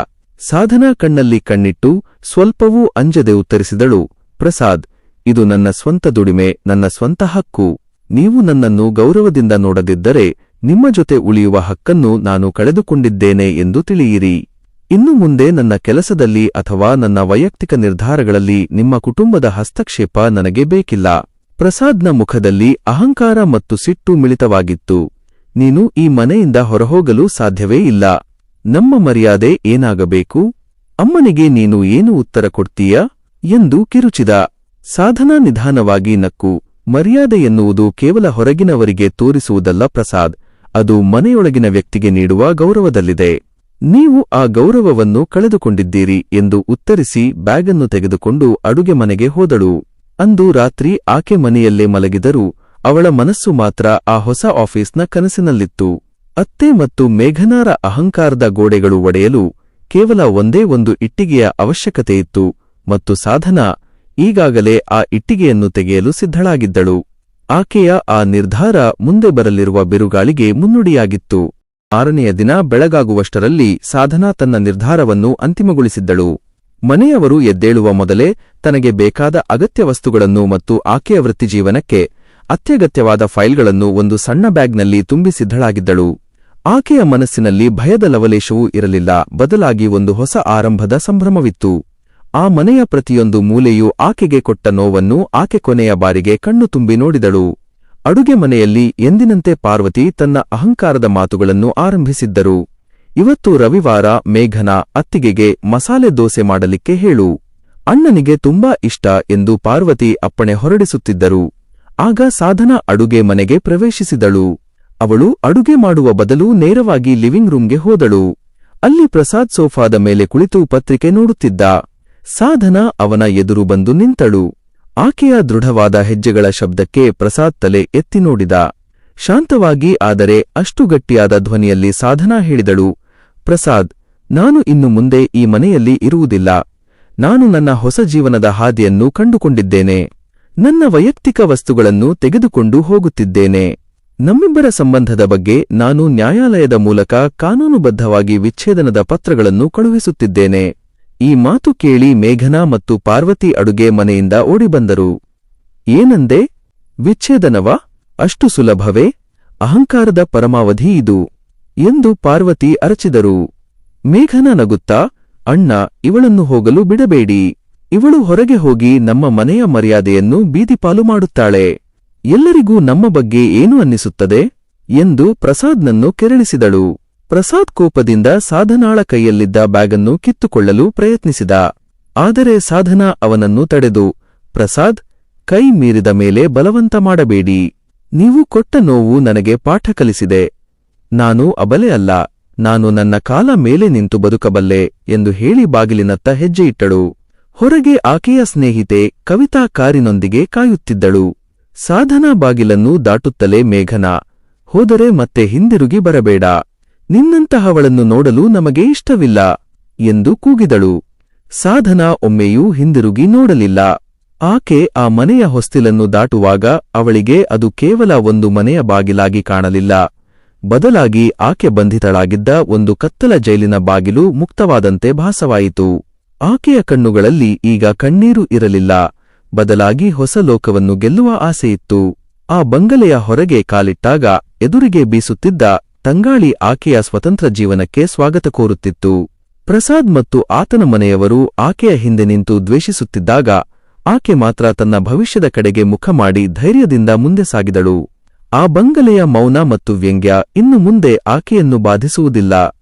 ಸಾಧನಾ ಕಣ್ಣಲ್ಲಿ ಕಣ್ಣಿಟ್ಟು ಸ್ವಲ್ಪವೂ ಅಂಜದೆ ಉತ್ತರಿಸಿದಳು, ಪ್ರಸಾದ್, ಇದು ನನ್ನ ಸ್ವಂತ ದುಡಿಮೆ, ನನ್ನ ಸ್ವಂತ ಹಕ್ಕು. ನೀವು ನನ್ನನ್ನು ಗೌರವದಿಂದ ನೋಡದಿದ್ದರೆ ನಿಮ್ಮ ಜೊತೆ ಉಳಿಯುವ ಹಕ್ಕನ್ನು ನಾನು ಕಳೆದುಕೊಂಡಿದ್ದೇನೆ ಎಂದು ತಿಳಿಯಿರಿ. ಇನ್ನು ಮುಂದೆ ನನ್ನ ಕೆಲಸದಲ್ಲಿ ಅಥವಾ ನನ್ನ ವೈಯಕ್ತಿಕ ನಿರ್ಧಾರಗಳಲ್ಲಿ ನಿಮ್ಮ ಕುಟುಂಬದ ಹಸ್ತಕ್ಷೇಪ ನನಗೆ ಬೇಕಿಲ್ಲ. ಪ್ರಸಾದ್ನ ಮುಖದಲ್ಲಿ ಅಹಂಕಾರ ಮತ್ತು ಸಿಟ್ಟು ಮಿಳಿತವಾಗಿತ್ತು. ನೀನು ಈ ಮನೆಯಿಂದ ಹೊರಹೋಗಲು ಸಾಧ್ಯವೇ ಇಲ್ಲ. ನಮ್ಮ ಮರ್ಯಾದೆ ಏನಾಗಬೇಕು? ಅಮ್ಮನಿಗೆ ನೀನು ಏನು ಉತ್ತರ ಕೊಡ್ತೀಯ ಎಂದು ಕಿರುಚಿದ. ಸಾಧನಾ ನಿಧಾನವಾಗಿ ನಕ್ಕು. ಮರ್ಯಾದೆ ಎನ್ನುವುದು ಕೇವಲ ಹೊರಗಿನವರಿಗೆ ತೋರಿಸುವುದಲ್ಲ ಪ್ರಸಾದ್, ಅದು ಮನೆಯೊಳಗಿನ ವ್ಯಕ್ತಿಗೆ ನೀಡುವ ಗೌರವದಲ್ಲಿದೆ. ನೀವು ಆ ಗೌರವವನ್ನು ಕಳೆದುಕೊಂಡಿದ್ದೀರಿ ಎಂದು ಉತ್ತರಿಸಿ ಬ್ಯಾಗನ್ನು ತೆಗೆದುಕೊಂಡು ಅಡುಗೆ ಮನೆಗೆ ಹೋದಳು. ಅಂದು ರಾತ್ರಿ ಆಕೆ ಮನೆಯಲ್ಲೇ ಮಲಗಿದರೂ ಅವಳ ಮನಸ್ಸು ಮಾತ್ರ ಆ ಹೊಸ ಆಫೀಸ್ನ ಕನಸಿನಲ್ಲಿತ್ತು. ಅತ್ತೆ ಮತ್ತು ಮೇಘನಾರ ಅಹಂಕಾರದ ಗೋಡೆಗಳು ಒಡೆಯಲು ಕೇವಲ ಒಂದೇ ಒಂದು ಇಟ್ಟಿಗೆಯ ಅವಶ್ಯಕತೆಯಿತ್ತು ಮತ್ತು ಸಾಧನಾ ಈಗಾಗಲೇ ಆ ಇಟ್ಟಿಗೆಯನ್ನು ತೆಗೆಯಲು ಸಿದ್ಧಳಾಗಿದ್ದಳು. ಆಕೆಯ ಆ ನಿರ್ಧಾರ ಮುಂದೆ ಬರಲಿರುವ ಬಿರುಗಾಳಿಗೆ ಮುನ್ನುಡಿಯಾಗಿತ್ತು. 6ನೆಯ ದಿನ ಬೆಳಗಾಗುವಷ್ಟರಲ್ಲಿ ಸಾಧನಾ ತನ್ನ ನಿರ್ಧಾರವನ್ನು ಅಂತಿಮಗೊಳಿಸಿದ್ದಳು. ಮನೆಯವರು ಎದ್ದೇಳುವ ಮೊದಲೇ ತನಗೆ ಬೇಕಾದ ಅಗತ್ಯ ವಸ್ತುಗಳನ್ನು ಮತ್ತು ಆಕೆಯ ವೃತ್ತಿಜೀವನಕ್ಕೆ ಅತ್ಯಗತ್ಯವಾದ ಫೈಲ್ಗಳನ್ನು ಒಂದು ಸಣ್ಣ ಬ್ಯಾಗ್ನಲ್ಲಿ ತುಂಬಿ ಸಿದ್ಧಳಾಗಿದ್ದಳು. ಆಕೆಯ ಮನಸ್ಸಿನಲ್ಲಿ ಭಯದ ಲವಲೇಶವೂ ಇರಲಿಲ್ಲ, ಬದಲಾಗಿ ಒಂದು ಹೊಸ ಆರಂಭದ ಸಂಭ್ರಮವಿತ್ತು. ಆ ಮನೆಯ ಪ್ರತಿಯೊಂದು ಮೂಲೆಯೂ ಆಕೆಗೆ ಕೊಟ್ಟ ನೋವನ್ನು ಆಕೆ ಕೊನೆಯ ಬಾರಿಗೆ ಕಣ್ಣು ತುಂಬಿ ನೋಡಿದಳು. ಅಡುಗೆ ಮನೆಯಲ್ಲಿ ಎಂದಿನಂತೆ ಪಾರ್ವತಿ ತನ್ನ ಅಹಂಕಾರದ ಮಾತುಗಳನ್ನು ಆರಂಭಿಸಿದ್ದರು. ಇವತ್ತು ರವಿವಾರ, ಮೇಘನಾ ಅತ್ತಿಗೆಗೆ ಮಸಾಲೆ ದೋಸೆ ಮಾಡಲಿಕ್ಕೆ ಹೇಳು. ಅಣ್ಣನಿಗೆ ತುಂಬಾ ಇಷ್ಟ ಎಂದು ಪಾರ್ವತಿ ಅಪ್ಪಣೆ ಹೊರಡಿಸುತ್ತಿದ್ದರು. ಆಗ ಸಾಧನಾ ಅಡುಗೆ ಮನೆಗೆ ಪ್ರವೇಶಿಸಿದಳು. ಅವಳು ಅಡುಗೆ ಮಾಡುವ ಬದಲು ನೇರವಾಗಿ ಲಿವಿಂಗ್ ರೂಂಗೆ ಹೋದಳು. ಅಲ್ಲಿ ಪ್ರಸಾದ್ ಸೋಫಾದ ಮೇಲೆ ಕುಳಿತು ಪತ್ರಿಕೆ ನೋಡುತ್ತಿದ್ದ. ಸಾಧನಾ ಅವನ ಎದುರು ಬಂದು ನಿಂತಳು. ಆಕೆಯ ದೃಢವಾದ ಹೆಜ್ಜೆಗಳ ಶಬ್ದಕ್ಕೆ ಪ್ರಸಾದ್ ತಲೆ ಎತ್ತಿ ನೋಡಿದ. ಶಾಂತವಾಗಿ ಆದರೆ ಅಷ್ಟು ಗಟ್ಟಿಯಾದ ಧ್ವನಿಯಲ್ಲಿ ಸಾಧನಾ ಹೇಳಿದಳು, ಪ್ರಸಾದ್, ನಾನು ಇನ್ನು ಮುಂದೆ ಈ ಮನೆಯಲ್ಲಿ ಇರುವುದಿಲ್ಲ. ನಾನು ನನ್ನ ಹೊಸ ಜೀವನದ ಹಾದಿಯನ್ನು ಕಂಡುಕೊಂಡಿದ್ದೇನೆ. ನನ್ನ ವೈಯಕ್ತಿಕ ವಸ್ತುಗಳನ್ನು ತೆಗೆದುಕೊಂಡು ಹೋಗುತ್ತಿದ್ದೇನೆ. ನಮ್ಮಿಬ್ಬರ ಸಂಬಂಧದ ಬಗ್ಗೆ ನಾನು ನ್ಯಾಯಾಲಯದ ಮೂಲಕ ಕಾನೂನುಬದ್ಧವಾಗಿ ವಿಚ್ಛೇದನದ ಪತ್ರಗಳನ್ನು ಕಳುಹಿಸುತ್ತಿದ್ದೇನೆ. ಈ ಮಾತು ಕೇಳಿ ಮೇಘನಾ ಮತ್ತು ಪಾರ್ವತಿ ಅಡುಗೆ ಮನೆಯಿಂದ ಓಡಿಬಂದರು. ಏನಂದೆ? ವಿಚ್ಛೇದನವಾ? ಅಷ್ಟು ಸುಲಭವೇ? ಅಹಂಕಾರದ ಪರಮಾವಧಿ ಇದು ಎಂದು ಪಾರ್ವತಿ ಅರಚಿದರು. ಮೇಘನಾ ನಗುತ್ತಾ, ಅಣ್ಣ, ಇವಳನ್ನು ಹೋಗಲು ಬಿಡಬೇಡಿ. ಇವಳು ಹೊರಗೆ ಹೋಗಿ ನಮ್ಮ ಮನೆಯ ಮರ್ಯಾದೆಯನ್ನು ಬೀದಿಪಾಲು ಮಾಡುತ್ತಾಳೆ. ಎಲ್ಲರಿಗೂ ನಮ್ಮ ಬಗ್ಗೆ ಏನು ಅನ್ನಿಸುತ್ತದೆ ಎಂದು ಪ್ರಸಾದ್ನನ್ನು ಕೆರಳಿಸಿದಳು. ಪ್ರಸಾದ್ ಕೋಪದಿಂದ ಸಾಧನಾಳ ಕೈಯಲ್ಲಿದ್ದ ಬ್ಯಾಗನ್ನು ಕಿತ್ತುಕೊಳ್ಳಲು ಪ್ರಯತ್ನಿಸಿದ. ಆದರೆ ಸಾಧನಾ ಅವನನ್ನು ತಡೆದು, ಪ್ರಸಾದ್, ಕೈ ಮೀರಿದ ಮೇಲೆ ಬಲವಂತ ಮಾಡಬೇಡಿ. ನೀವು ಕೊಟ್ಟ ನೋವು ನನಗೆ ಪಾಠ ಕಲಿಸಿದೆ. ನಾನು ಅಬಲೆ ಅಲ್ಲ, ನಾನು ನನ್ನ ಕಾಲ ಮೇಲೆ ನಿಂತು ಬದುಕಬಲ್ಲೆ ಎಂದು ಹೇಳಿ ಬಾಗಿಲಿನತ್ತ ಹೆಜ್ಜೆಯಿಟ್ಟಳು. ಹೊರಗೆ ಆಕೆಯ ಸ್ನೇಹಿತೆ ಕವಿತಾ ಕಾರಿನೊಂದಿಗೆ ಕಾಯುತ್ತಿದ್ದಳು. ಸಾಧನಾ ಬಾಗಿಲನ್ನು ದಾಟುತ್ತಲೇ ಮೇಘನಾ, ಹೋದರೆ ಮತ್ತೆ ಹಿಂದಿರುಗಿ ಬರಬೇಡ. ನಿನ್ನಂತಹವಳನ್ನು ನೋಡಲು ನಮಗೆ ಇಷ್ಟವಿಲ್ಲ ಎಂದು ಕೂಗಿದಳು. ಸಾಧನಾ ಒಮ್ಮೆಯೂ ಹಿಂದಿರುಗಿ ನೋಡಲಿಲ್ಲ. ಆಕೆ ಆ ಮನೆಯ ಹೊಸ್ತಿಲನ್ನು ದಾಟುವಾಗ ಅವಳಿಗೆ ಅದು ಕೇವಲ ಒಂದು ಮನೆಯ ಬಾಗಿಲಾಗಿ ಕಾಣಲಿಲ್ಲ. ಬದಲಾಗಿ ಆಕೆ ಬಂಧಿತಳಾಗಿದ್ದ ಒಂದು ಕತ್ತಲ ಜೈಲಿನ ಬಾಗಿಲು ಮುಕ್ತವಾದಂತೆ ಭಾಸವಾಯಿತು. ಆಕೆಯ ಕಣ್ಣುಗಳಲ್ಲಿ ಈಗ ಕಣ್ಣೀರು ಇರಲಿಲ್ಲ, ಬದಲಾಗಿ ಹೊಸ ಲೋಕವನ್ನು ಗೆಲ್ಲುವ ಆಸೆಯಿತ್ತು. ಆ ಬಂಗಲೆಯ ಹೊರಗೆ ಕಾಲಿಟ್ಟಾಗ ಎದುರಿಗೆ ಬೀಸುತ್ತಿದ್ದ ತಂಗಾಳಿ ಆಕೆಯ ಸ್ವತಂತ್ರ ಜೀವನಕ್ಕೆ ಸ್ವಾಗತ ಕೋರುತ್ತಿತ್ತು. ಪ್ರಸಾದ್ ಮತ್ತು ಆತನ ಮನೆಯವರು ಆಕೆಯ ಹಿಂದೆ ನಿಂತು ದ್ವೇಷಿಸುತ್ತಿದ್ದಾಗ ಆಕೆ ಮಾತ್ರ ತನ್ನ ಭವಿಷ್ಯದ ಕಡೆಗೆ ಮುಖ ಮಾಡಿ ಧೈರ್ಯದಿಂದ ಮುಂದೆ ಸಾಗಿದಳು. ಆ ಬಂಗಲೆಯ ಮೌನ ಮತ್ತು ವ್ಯಂಗ್ಯ ಇನ್ನು ಮುಂದೆ ಆಕೆಯನ್ನು ಬಾಧಿಸುವುದಿಲ್ಲ.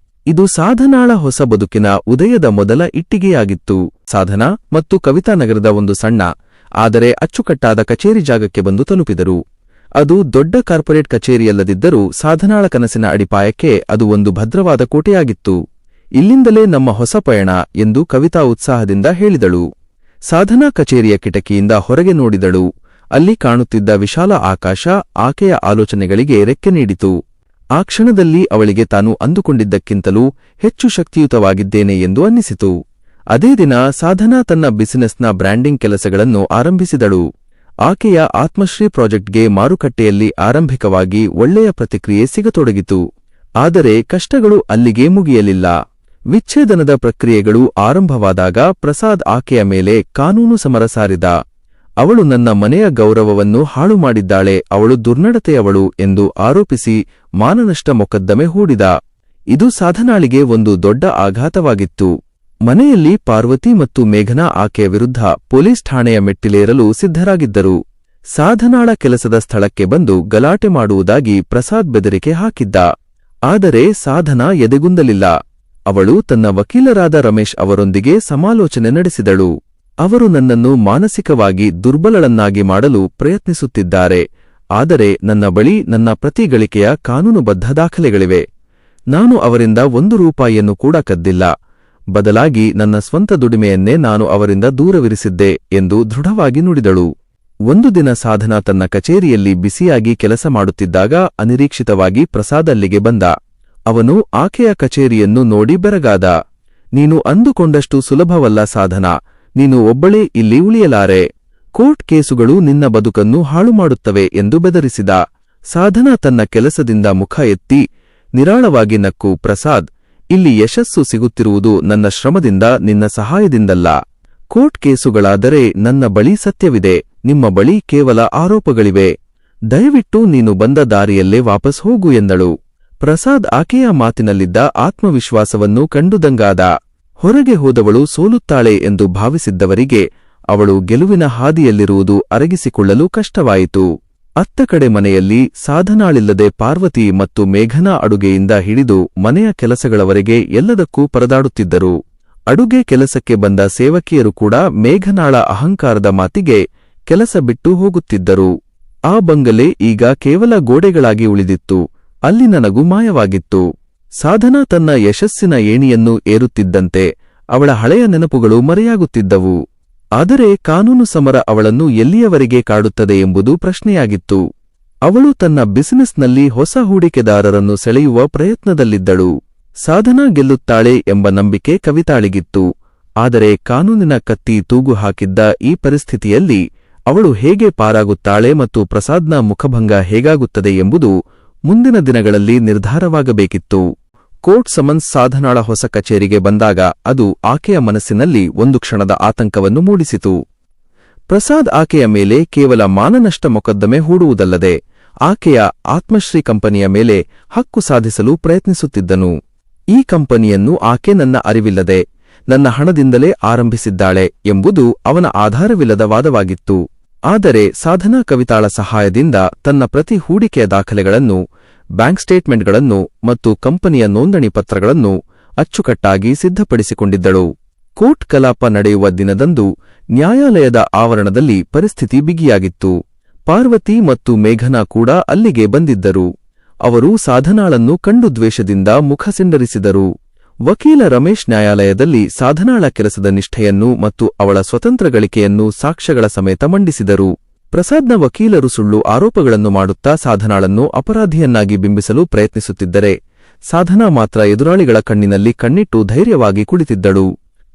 ಇದು ಸಾಧನಾಳ ಹೊಸ ಬದುಕಿನ ಉದಯದ ಮೊದಲ ಇಟ್ಟಿಗೆಯಾಗಿತ್ತು. ಸಾಧನಾ ಮತ್ತು ಕವಿತಾ ನಗರದ ಒಂದು ಸಣ್ಣ ಆದರೆ ಅಚ್ಚುಕಟ್ಟಾದ ಕಚೇರಿ ಜಾಗಕ್ಕೆ ಬಂದು ತಲುಪಿದರು. ಅದು ದೊಡ್ಡ ಕಾರ್ಪೊರೇಟ್ ಕಚೇರಿಯಲ್ಲದಿದ್ದರೂ ಸಾಧನಾಳ ಕನಸಿನ ಅಡಿಪಾಯಕ್ಕೆ ಅದು ಒಂದು ಭದ್ರವಾದ ಕೋಟೆಯಾಗಿತ್ತು. ಇಲ್ಲಿಂದಲೇ ನಮ್ಮ ಹೊಸ ಪಯಣ ಎಂದು ಕವಿತಾ ಉತ್ಸಾಹದಿಂದ ಹೇಳಿದಳು. ಸಾಧನಾ ಕಚೇರಿಯ ಕಿಟಕಿಯಿಂದ ಹೊರಗೆ ನೋಡಿದಳು. ಅಲ್ಲಿ ಕಾಣುತ್ತಿದ್ದ ವಿಶಾಲ ಆಕಾಶ ಆಕೆಯ ಆಲೋಚನೆಗಳಿಗೆ ರೆಕ್ಕೆ ನೀಡಿತು. ಆ ಕ್ಷಣದಲ್ಲಿ ಅವಳಿಗೆ ತಾನು ಅಂದುಕೊಂಡಿದ್ದಕ್ಕಿಂತಲೂ ಹೆಚ್ಚು ಶಕ್ತಿಯುತವಾಗಿದ್ದೇನೆ ಎಂದು ಅನ್ನಿಸಿತು. ಅದೇ ದಿನ ಸಾಧನಾ ತನ್ನ ಬಿಸಿನೆಸ್ನ ಬ್ರ್ಯಾಂಡಿಂಗ್ ಕೆಲಸಗಳನ್ನು ಆರಂಭಿಸಿದಳು. ಆಕೆಯ ಆತ್ಮಶ್ರೀ ಪ್ರಾಜೆಕ್ಟ್ಗೆ ಮಾರುಕಟ್ಟೆಯಲ್ಲಿ ಆರಂಭಿಕವಾಗಿ ಒಳ್ಳೆಯ ಪ್ರತಿಕ್ರಿಯೆ ಸಿಗತೊಡಗಿತು. ಆದರೆ ಕಷ್ಟಗಳು ಅಲ್ಲಿಗೆ ಮುಗಿಯಲಿಲ್ಲ. ವಿಚ್ಛೇದನದ ಪ್ರಕ್ರಿಯೆಗಳು ಆರಂಭವಾದಾಗ ಪ್ರಸಾದ್ ಆಕೆಯ ಮೇಲೆ ಕಾನೂನು ಸಮರ ಸಾರಿದ. ಅವಳು ನನ್ನ ಮನೆಯ ಗೌರವವನ್ನು ಹಾಳು ಮಾಡಿದ್ದಾಳೆ, ಅವಳು ದುರ್ನಡತೆಯವಳು ಎಂದು ಆರೋಪಿಸಿ ಮಾನನಷ್ಟ ಮೊಕದ್ದಮೆ ಹೂಡಿದ. ಇದು ಸಾಧನಾಳಿಗೆ ಒಂದು ದೊಡ್ಡ ಆಘಾತವಾಗಿತ್ತು. ಮನೆಯಲ್ಲಿ ಪಾರ್ವತಿ ಮತ್ತು ಮೇಘನಾ ಆಕೆಯ ವಿರುದ್ಧ ಪೊಲೀಸ್ ಠಾಣೆಯ ಮೆಟ್ಟಿಲೇರಲು ಸಿದ್ಧರಾಗಿದ್ದರು. ಸಾಧನಾಳ ಕೆಲಸದ ಸ್ಥಳಕ್ಕೆ ಬಂದು ಗಲಾಟೆ ಮಾಡುವುದಾಗಿ ಪ್ರಸಾದ್ ಬೆದರಿಕೆ ಹಾಕಿದ್ದ. ಆದರೆ ಸಾಧನಾ ಎದೆಗುಂದಲಿಲ್ಲ. ಅವಳು ತನ್ನ ವಕೀಲರಾದ ರಮೇಶ್ ಅವರೊಂದಿಗೆ ಸಮಾಲೋಚನೆ ನಡೆಸಿದಳು. ಅವರು ನನ್ನನ್ನು ಮಾನಸಿಕವಾಗಿ ದುರ್ಬಲಳನ್ನಾಗಿ ಮಾಡಲು ಪ್ರಯತ್ನಿಸುತ್ತಿದ್ದಾರೆ. ಆದರೆ ನನ್ನ ಬಳಿ ನನ್ನ ಪ್ರತಿ ಗಳಿಕೆಯ ಕಾನೂನುಬದ್ಧ ದಾಖಲೆಗಳಿವೆ. ನಾನು ಅವರಿಂದ 1 ರೂಪಾಯಿಯನ್ನು ಕೂಡ ಕದ್ದಿಲ್ಲ. ಬದಲಾಗಿ ನನ್ನ ಸ್ವಂತ ದುಡಿಮೆಯನ್ನೇ ನಾನು ಅವರಿಂದ ದೂರವಿರಿಸಿದ್ದೆ ಎಂದು ದೃಢವಾಗಿ ನುಡಿದಳು. ಒಂದು ದಿನ ಸಾಧನಾ ತನ್ನ ಕಚೇರಿಯಲ್ಲಿ ಬಿಸಿಯಾಗಿ ಕೆಲಸ ಮಾಡುತ್ತಿದ್ದಾಗ ಅನಿರೀಕ್ಷಿತವಾಗಿ ಪ್ರಸಾದ್ ಅಲ್ಲಿಗೆ ಬಂದ. ಅವನು ಆಕೆಯ ಕಚೇರಿಯನ್ನು ನೋಡಿ ಬೆರಗಾದ. ನೀನು ಅಂದುಕೊಂಡಷ್ಟು ಸುಲಭವಲ್ಲ ಸಾಧನಾ, ನೀನು ಒಬ್ಬಳೇ ಇಲ್ಲಿ ಉಳಿಯಲಾರೆ. ಕೋರ್ಟ್ ಕೇಸುಗಳು ನಿನ್ನ ಬದುಕನ್ನು ಹಾಳುಮಾಡುತ್ತವೆ ಎಂದು ಬೆದರಿಸಿದ. ಸಾಧನಾ ತನ್ನ ಕೆಲಸದಿಂದ ಮುಖ ಎತ್ತಿ ನಿರಾಳವಾಗಿ ನಕ್ಕು, ಪ್ರಸಾದ್, ಇಲ್ಲಿ ಯಶಸ್ಸು ಸಿಗುತ್ತಿರುವುದು ನನ್ನ ಶ್ರಮದಿಂದ, ನಿನ್ನ ಸಹಾಯದಿಂದಲ್ಲ. ಕೋರ್ಟ್ ಕೇಸುಗಳಾದರೆ ನನ್ನ ಬಳಿ ಸತ್ಯವಿದೆ, ನಿಮ್ಮ ಬಳಿ ಕೇವಲ ಆರೋಪಗಳಿವೆ. ದಯವಿಟ್ಟು ನೀನು ಬಂದ ದಾರಿಯಲ್ಲೇ ವಾಪಸ್ ಹೋಗು ಎಂದಳು. ಪ್ರಸಾದ್ ಆಕೆಯ ಮಾತಿನಲ್ಲಿದ್ದ ಆತ್ಮವಿಶ್ವಾಸವನ್ನು ಕಂಡುದಂಗಾದ. ಹೊರಗೆ ಹೋದವಳು ಸೋಲುತ್ತಾಳೆ ಎಂದು ಭಾವಿಸಿದ್ದವರಿಗೆ ಅವಳು ಗೆಲುವಿನ ಹಾದಿಯಲ್ಲಿರುವುದು ಅರಗಿಸಿಕೊಳ್ಳಲು ಕಷ್ಟವಾಯಿತು. ಅತ್ತ ಕಡೆ ಮನೆಯಲ್ಲಿ ಸಾಧನಾಳಿಲ್ಲದೆ ಪಾರ್ವತಿ ಮತ್ತು ಮೇಘನಾ ಅಡುಗೆಯಿಂದ ಹಿಡಿದು ಮನೆಯ ಕೆಲಸಗಳವರೆಗೆ ಎಲ್ಲದಕ್ಕೂ ಪರದಾಡುತ್ತಿದ್ದರು. ಅಡುಗೆ ಕೆಲಸಕ್ಕೆ ಬಂದ ಸೇವಕಿಯರು ಕೂಡ ಮೇಘನಾಳ ಅಹಂಕಾರದ ಮಾತಿಗೆ ಕೆಲಸ ಬಿಟ್ಟು ಹೋಗುತ್ತಿದ್ದರು. ಆ ಬಂಗಲೆ ಈಗ ಕೇವಲ ಗೋಡೆಗಳಾಗಿ ಉಳಿದಿತ್ತು. ಅಲ್ಲಿ ನನಗೂ ಮಾಯವಾಗಿತ್ತು. ಸಾಧನಾ ತನ್ನ ಯಶಸ್ಸಿನ ಏಣಿಯನ್ನು ಏರುತ್ತಿದ್ದಂತೆ ಅವಳ ಹಳೆಯ ನೆನಪುಗಳು ಮರೆಯಾಗುತ್ತಿದ್ದವು. ಆದರೆ ಕಾನೂನು ಸಮರ ಅವಳನ್ನು ಎಲ್ಲಿಯವರೆಗೆ ಕಾಡುತ್ತದೆ ಎಂಬುದು ಪ್ರಶ್ನೆಯಾಗಿತ್ತು. ಅವಳು ತನ್ನ ಬಿಸಿನೆಸ್ನಲ್ಲಿ ಹೊಸ ಹೂಡಿಕೆದಾರರನ್ನು ಸೆಳೆಯುವ ಪ್ರಯತ್ನದಲ್ಲಿದ್ದಳು. ಸಾಧನಾ ಗೆಲ್ಲುತ್ತಾಳೆ ಎಂಬ ನಂಬಿಕೆ ಕವಿತಾಳಿಗಿತ್ತು. ಆದರೆ ಕಾನೂನಿನ ಕತ್ತಿ ತೂಗು ಹಾಕಿದ್ದ ಈ ಪರಿಸ್ಥಿತಿಯಲ್ಲಿ ಅವಳು ಹೇಗೆ ಪಾರಾಗುತ್ತಾಳೆ ಮತ್ತು ಪ್ರಸಾದ್ನ ಮುಖಭಂಗ ಹೇಗಾಗುತ್ತದೆ ಎಂಬುದು ಮುಂದಿನ ದಿನಗಳಲ್ಲಿ ನಿರ್ಧಾರವಾಗಬೇಕಿತ್ತು. ಕೋರ್ಟ್ ಸಮನ್ಸ್ ಸಾಧನಾಳ ಹೊಸ ಕಚೇರಿಗೆ ಬಂದಾಗ ಅದು ಆಕೆಯ ಮನಸ್ಸಿನಲ್ಲಿ ಒಂದು ಕ್ಷಣದ ಆತಂಕವನ್ನು ಮೂಡಿಸಿತು. ಪ್ರಸಾದ್ ಆಕೆಯ ಮೇಲೆ ಕೇವಲ ಮಾನನಷ್ಟ ಮೊಕದ್ದಮೆ ಹೂಡುವುದಲ್ಲದೆ ಆಕೆಯ ಆತ್ಮಶ್ರೀ ಕಂಪನಿಯ ಮೇಲೆ ಹಕ್ಕು ಸಾಧಿಸಲು ಪ್ರಯತ್ನಿಸುತ್ತಿದ್ದನು. ಈ ಕಂಪನಿಯನ್ನು ಆಕೆ ನನ್ನ ಅರಿವಿಲ್ಲದೆ ನನ್ನ ಹಣದಿಂದಲೇ ಆರಂಭಿಸಿದ್ದಾಳೆ ಎಂಬುದು ಅವನ ಆಧಾರವಿಲ್ಲದ ವಾದವಾಗಿತ್ತು. ಆದರೆ ಸಾಧನಾ ಕವಿತಾಳ ಸಹಾಯದಿಂದ ತನ್ನ ಪ್ರತಿ ಹೂಡಿಕೆಯ ದಾಖಲೆಗಳನ್ನು, ಬ್ಯಾಂಕ್ ಸ್ಟೇಟ್ಮೆಂಟ್ಗಳನ್ನು ಮತ್ತು ಕಂಪನಿಯ ನೋಂದಣಿ ಪತ್ರಗಳನ್ನು ಅಚ್ಚುಕಟ್ಟಾಗಿ ಸಿದ್ಧಪಡಿಸಿಕೊಂಡಿದ್ದಳು. ಕೋರ್ಟ್ ಕಲಾಪ ನಡೆಯುವ ದಿನದಂದು ನ್ಯಾಯಾಲಯದ ಆವರಣದಲ್ಲಿ ಪರಿಸ್ಥಿತಿ ಬಿಗಿಯಾಗಿತ್ತು. ಪಾರ್ವತಿ ಮತ್ತು ಮೇಘನಾ ಕೂಡ ಅಲ್ಲಿಗೆ ಬಂದಿದ್ದರು. ಅವರು ಸಾಧನಾಳನ್ನು ಕಂಡು ದ್ವೇಷದಿಂದ ಮುಖ ಸಿಂಡರಿಸಿದರು. ವಕೀಲ ರಮೇಶ್ ನ್ಯಾಯಾಲಯದಲ್ಲಿ ಸಾಧನಾಳ ಕೆಲಸದ ನಿಷ್ಠೆಯನ್ನು ಮತ್ತು ಅವಳ ಸ್ವತಂತ್ರ ಗಳಿಕೆಯನ್ನು ಸಾಕ್ಷ್ಯಗಳ ಸಮೇತ ಮಂಡಿಸಿದರು. ಪ್ರಸಾದ್ನ ವಕೀಲರು ಸುಳ್ಳು ಆರೋಪಗಳನ್ನು ಮಾಡುತ್ತಾ ಸಾಧನಾಳನ್ನು ಅಪರಾಧಿಯನ್ನಾಗಿ ಬಿಂಬಿಸಲು ಪ್ರಯತ್ನಿಸುತ್ತಿದ್ದರೆ, ಸಾಧನಾ ಮಾತ್ರ ಎದುರಾಳಿಗಳ ಕಣ್ಣಿನಲ್ಲಿ ಕಣ್ಣಿಟ್ಟು ಧೈರ್ಯವಾಗಿ ಕುಳಿತಿದ್ದಳು.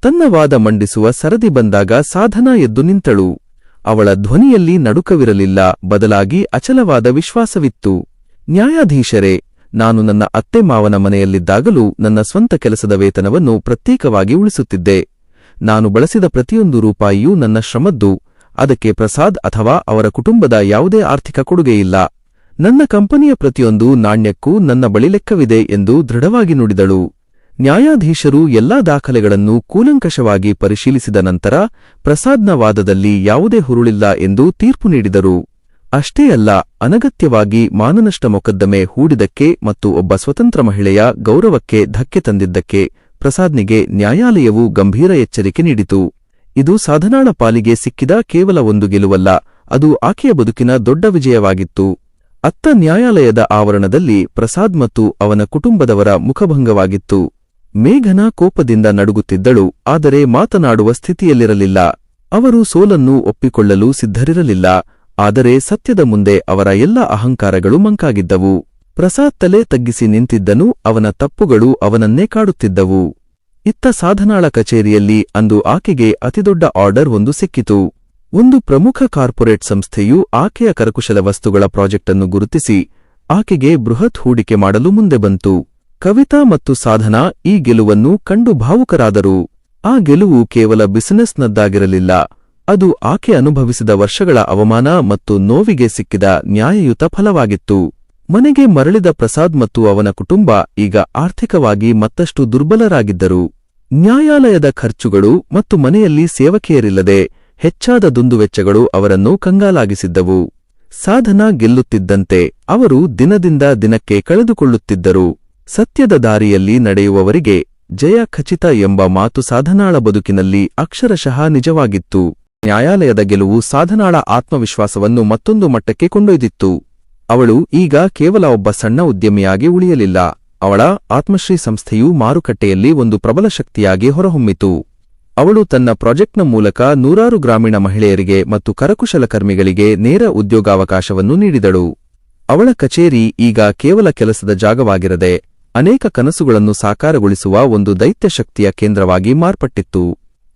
ತನ್ನ ವಾದ ಮಂಡಿಸುವ ಸರದಿ ಬಂದಾಗ ಸಾಧನಾ ಎದ್ದು ನಿಂತಳು. ಅವಳ ಧ್ವನಿಯಲ್ಲಿ ನಡುಕವಿರಲಿಲ್ಲ, ಬದಲಾಗಿ ಅಚಲವಾದ ವಿಶ್ವಾಸವಿತ್ತು. ನ್ಯಾಯಾಧೀಶರೇ, ನಾನು ನನ್ನ ಅತ್ತೆ ಮಾವನ ಮನೆಯಲ್ಲಿದ್ದಾಗಲೂ ನನ್ನ ಸ್ವಂತ ಕೆಲಸದ ವೇತನವನ್ನು ಪ್ರತ್ಯೇಕವಾಗಿ ಉಳಿಸುತ್ತಿದ್ದೆ. ನಾನು ಬಳಸಿದ ಪ್ರತಿಯೊಂದು ರೂಪಾಯಿಯೂ ನನ್ನ ಶ್ರಮದ್ದು. ಅದಕ್ಕೆ ಪ್ರಸಾದ್ ಅಥವಾ ಅವರ ಕುಟುಂಬದ ಯಾವುದೇ ಆರ್ಥಿಕ ಕೊಡುಗೆಯಿಲ್ಲ. ನನ್ನ ಕಂಪನಿಯ ಪ್ರತಿಯೊಂದು ನಾಣ್ಯಕ್ಕೂ ನನ್ನ ಬಳಿ ಲೆಕ್ಕವಿದೆ ಎಂದು ದೃಢವಾಗಿ ನುಡಿದಳು. ನ್ಯಾಯಾಧೀಶರು ಎಲ್ಲಾ ದಾಖಲೆಗಳನ್ನು ಕೂಲಂಕಷವಾಗಿ ಪರಿಶೀಲಿಸಿದ ನಂತರ ಪ್ರಸಾದ್ನ ವಾದದಲ್ಲಿ ಯಾವುದೇ ಹುರುಳಿಲ್ಲ ಎಂದು ತೀರ್ಪು ನೀಡಿದರು. ಅಷ್ಟೇ ಅಲ್ಲ, ಅನಗತ್ಯವಾಗಿ ಮಾನನಷ್ಟ ಮೊಕದ್ದಮೆ ಹೂಡಿದ್ದಕ್ಕೆ ಮತ್ತು ಒಬ್ಬ ಸ್ವತಂತ್ರ ಮಹಿಳೆಯ ಗೌರವಕ್ಕೆ ಧಕ್ಕೆ ತಂದಿದ್ದಕ್ಕೆ ಪ್ರಸಾದ್ನಿಗೆ ನ್ಯಾಯಾಲಯವು ಗಂಭೀರ ಎಚ್ಚರಿಕೆ ನೀಡಿತು. ಇದು ಸಾಧನಾಳ ಪಾಲಿಗೆ ಸಿಕ್ಕಿದ ಕೇವಲ ಒಂದು ಗೆಲುವಲ್ಲ, ಅದು ಆಕೆಯ ಬದುಕಿನ ದೊಡ್ಡ ವಿಜಯವಾಗಿತ್ತು. ಅತ್ತ ನ್ಯಾಯಾಲಯದ ಆವರಣದಲ್ಲಿ ಪ್ರಸಾದ್ ಮತ್ತು ಅವನ ಕುಟುಂಬದವರ ಮುಖಭಂಗವಾಗಿತ್ತು. ಮೇಘನಾ ಕೋಪದಿಂದ ನಡುಗುತ್ತಿದ್ದಳು, ಆದರೆ ಮಾತನಾಡುವ ಸ್ಥಿತಿಯಲ್ಲಿರಲಿಲ್ಲ. ಅವರು ಸೋಲನ್ನು ಒಪ್ಪಿಕೊಳ್ಳಲು ಸಿದ್ಧರಿರಲಿಲ್ಲ. ಆದರೆ ಸತ್ಯದ ಮುಂದೆ ಅವರ ಎಲ್ಲ ಅಹಂಕಾರಗಳು ಮಂಕಾಗಿದ್ದವು. ಪ್ರಸಾದ್ ತಲೆ ತಗ್ಗಿಸಿ ನಿಂತಿದ್ದನು, ಅವನ ತಪ್ಪುಗಳು ಅವನನ್ನೇ ಕಾಡುತ್ತಿದ್ದವು. ಇತ್ತ ಸಾಧನಾಳ ಕಚೇರಿಯಲ್ಲಿ ಅಂದು ಆಕೆಗೆ ಅತಿದೊಡ್ಡ ಆರ್ಡರ್ ಒಂದು ಸಿಕ್ಕಿತು. ಒಂದು ಪ್ರಮುಖ ಕಾರ್ಪೊರೇಟ್ ಸಂಸ್ಥೆಯು ಆಕೆಯ ಕರಕುಶಲ ವಸ್ತುಗಳ ಪ್ರಾಜೆಕ್ಟನ್ನು ಗುರುತಿಸಿ ಆಕೆಗೆ ಬೃಹತ್ ಹೂಡಿಕೆ ಮಾಡಲು ಮುಂದೆ ಬಂತು. ಕವಿತಾ ಮತ್ತು ಸಾಧನಾ ಈ ಗೆಲುವನ್ನು ಕಂಡು ಭಾವುಕರಾದರು. ಆ ಗೆಲುವು ಕೇವಲ ಬಿಸಿನೆಸ್ನದ್ದಾಗಿರಲಿಲ್ಲ, ಅದು ಆಕೆ ಅನುಭವಿಸಿದ ವರ್ಷಗಳ ಅವಮಾನ ಮತ್ತು ನೋವಿಗೆ ಸಿಕ್ಕಿದ ನ್ಯಾಯಯುತ ಫಲವಾಗಿತ್ತು. ಮನೆಗೆ ಮರಳಿದ ಪ್ರಸಾದ್ ಮತ್ತು ಅವನ ಕುಟುಂಬ ಈಗ ಆರ್ಥಿಕವಾಗಿ ಮತ್ತಷ್ಟು ದುರ್ಬಲರಾಗಿದ್ದರು. ನ್ಯಾಯಾಲಯದ ಖರ್ಚುಗಳು ಮತ್ತು ಮನೆಯಲ್ಲಿ ಸೇವಕಿಯರಿಲ್ಲದೆ ಹೆಚ್ಚಾದ ದುಂದುವೆಚ್ಚಗಳು ಅವರನ್ನು ಕಂಗಾಲಾಗಿಸಿದ್ದವು. ಸಾಧನ ಗೆಲ್ಲುತ್ತಿದ್ದಂತೆ ಅವರು ದಿನದಿಂದ ದಿನಕ್ಕೆ ಕಳೆದುಕೊಳ್ಳುತ್ತಿದ್ದರು. ಸತ್ಯದ ದಾರಿಯಲ್ಲಿ ನಡೆಯುವವರಿಗೆ ಜಯ ಖಚಿತ ಎಂಬ ಮಾತು ಸಾಧನಾಳ ಬದುಕಿನಲ್ಲಿ ಅಕ್ಷರಶಃ ನಿಜವಾಗಿತ್ತು. ನ್ಯಾಯಾಲಯದ ಗೆಲುವು ಸಾಧನಾಳ ಆತ್ಮವಿಶ್ವಾಸವನ್ನು ಮತ್ತೊಂದು ಮಟ್ಟಕ್ಕೆ ಕೊಂಡೊಯ್ದಿತ್ತು. ಅವಳು ಈಗ ಕೇವಲ ಒಬ್ಬ ಸಣ್ಣ ಉದ್ಯಮಿಯಾಗಿ ಉಳಿಯಲಿಲ್ಲ. ಅವಳ ಆತ್ಮಶ್ರೀ ಸಂಸ್ಥೆಯು ಮಾರುಕಟ್ಟೆಯಲ್ಲಿ ಒಂದು ಪ್ರಬಲ ಶಕ್ತಿಯಾಗಿ ಹೊರಹೊಮ್ಮಿತು. ಅವಳು ತನ್ನ ಪ್ರಾಜೆಕ್ಟ್ನ ಮೂಲಕ ನೂರಾರು ಗ್ರಾಮೀಣ ಮಹಿಳೆಯರಿಗೆ ಮತ್ತು ಕರಕುಶಲಕರ್ಮಿಗಳಿಗೆ ನೇರ ಉದ್ಯೋಗಾವಕಾಶವನ್ನು ನೀಡಿದಳು. ಅವಳ ಕಚೇರಿ ಈಗ ಕೇವಲ ಕೆಲಸದ ಜಾಗವಾಗಿರದೆ ಅನೇಕ ಕನಸುಗಳನ್ನು ಸಾಕಾರಗೊಳಿಸುವ ಒಂದು ದೈತ್ಯ ಶಕ್ತಿಯ ಕೇಂದ್ರವಾಗಿ ಮಾರ್ಪಟ್ಟಿತ್ತು.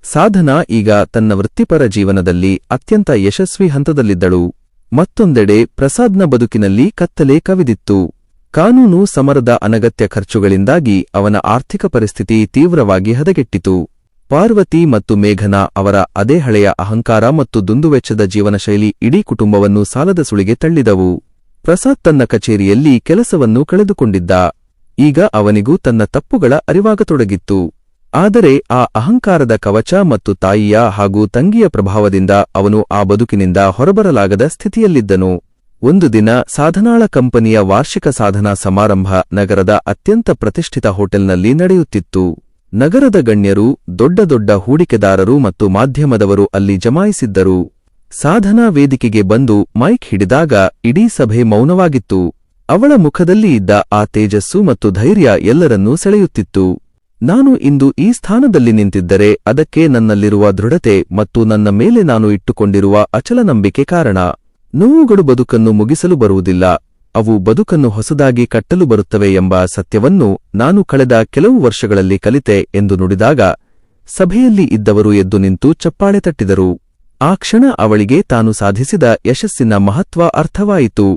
ಸಾಧನಾ ಈಗ ತನ್ನ ವೃತ್ತಿಪರ ಜೀವನದಲ್ಲಿ ಅತ್ಯಂತ ಯಶಸ್ವಿ ಹಂತದಲ್ಲಿದ್ದಳು. ಮತ್ತೊಂದೆಡೆ ಪ್ರಸಾದ್ನ ಬದುಕಿನಲ್ಲಿ ಕತ್ತಲೆ ಕವಿದಿತ್ತು. ಕಾನೂನು ಸಮರದ ಅನಗತ್ಯ ಖರ್ಚುಗಳಿಂದಾಗಿ ಅವನ ಆರ್ಥಿಕ ಪರಿಸ್ಥಿತಿ ತೀವ್ರವಾಗಿ ಹದಗೆಟ್ಟಿತು. ಪಾರ್ವತಿ ಮತ್ತು ಮೇಘನಾ ಅವರ ಅದೇ ಹಳೆಯ ಅಹಂಕಾರ ಮತ್ತು ದುಂದುವೆಚ್ಚದ ಜೀವನಶೈಲಿ ಇಡೀ ಕುಟುಂಬವನ್ನು ಸಾಲದ ಸುಳಿಗೆ ತಳ್ಳಿದವು. ಪ್ರಸಾದ್ ತನ್ನ ಕಚೇರಿಯಲ್ಲಿ ಕೆಲಸವನ್ನು ಕಳೆದುಕೊಂಡಿದ್ದ. ಈಗ ಅವನಿಗೂ ತನ್ನ ತಪ್ಪುಗಳ ಅರಿವಾಗತೊಡಗಿತ್ತು. ಆದರೆ ಆ ಅಹಂಕಾರದ ಕವಚ ಮತ್ತು ತಾಯಿಯ ಹಾಗೂ ತಂಗಿಯ ಪ್ರಭಾವದಿಂದ ಅವನು ಆ ಬದುಕಿನಿಂದ ಹೊರಬರಲಾಗದ ಸ್ಥಿತಿಯಲ್ಲಿದ್ದನು. ಒಂದು ದಿನ ಸಾಧನಾಳ ಕಂಪನಿಯ ವಾರ್ಷಿಕ ಸಾಧನಾ ಸಮಾರಂಭ ನಗರದ ಅತ್ಯಂತ ಪ್ರತಿಷ್ಠಿತ ಹೋಟೆಲ್ನಲ್ಲಿ ನಡೆಯುತ್ತಿತ್ತು. ನಗರದ ಗಣ್ಯರು, ದೊಡ್ಡ ದೊಡ್ಡ ಹೂಡಿಕೆದಾರರು ಮತ್ತು ಮಾಧ್ಯಮದವರು ಅಲ್ಲಿ ಜಮಾಯಿಸಿದ್ದರು. ಸಾಧನಾ ವೇದಿಕೆಗೆ ಬಂದು ಮೈಕ್ ಹಿಡಿದಾಗ ಇಡೀ ಸಭೆ ಮೌನವಾಗಿತ್ತು. ಅವಳ ಮುಖದಲ್ಲಿ ಇದ್ದ ಆ ತೇಜಸ್ಸು ಮತ್ತು ಧೈರ್ಯ ಎಲ್ಲರನ್ನೂ ಸೆಳೆಯುತ್ತಿತ್ತು. ನಾನು ಇಂದು ಈ ಸ್ಥಾನದಲ್ಲಿ ನಿಂತಿದ್ದರೆ ಅದಕ್ಕೆ ನನ್ನಲ್ಲಿರುವ ದೃಢತೆ ಮತ್ತು ನನ್ನ ಮೇಲೆ ನಾನು ಇಟ್ಟುಕೊಂಡಿರುವ ಅಚಲ ನಂಬಿಕೆ ಕಾರಣ. ನೋವುಗಳು ಬದುಕನ್ನು ಮುಗಿಸಲು ಬರುವುದಿಲ್ಲ, ಅವು ಬದುಕನ್ನು ಹೊಸದಾಗಿ ಕಟ್ಟಲು ಬರುತ್ತವೆ ಎಂಬ ಸತ್ಯವನ್ನು ನಾನು ಕಳೆದ ಕೆಲವು ವರ್ಷಗಳಲ್ಲಿ ಕಲಿತೆ ಎಂದು ನುಡಿದಾಗ ಸಭೆಯಲ್ಲಿ ಇದ್ದವರು ಎದ್ದು ನಿಂತು ಚಪ್ಪಾಳೆ ತಟ್ಟಿದರು. ಆ ಕ್ಷಣ ಅವಳಿಗೆ ತಾನು ಸಾಧಿಸಿದ ಯಶಸ್ಸಿನ ಮಹತ್ವ ಅರ್ಥವಾಯಿತು.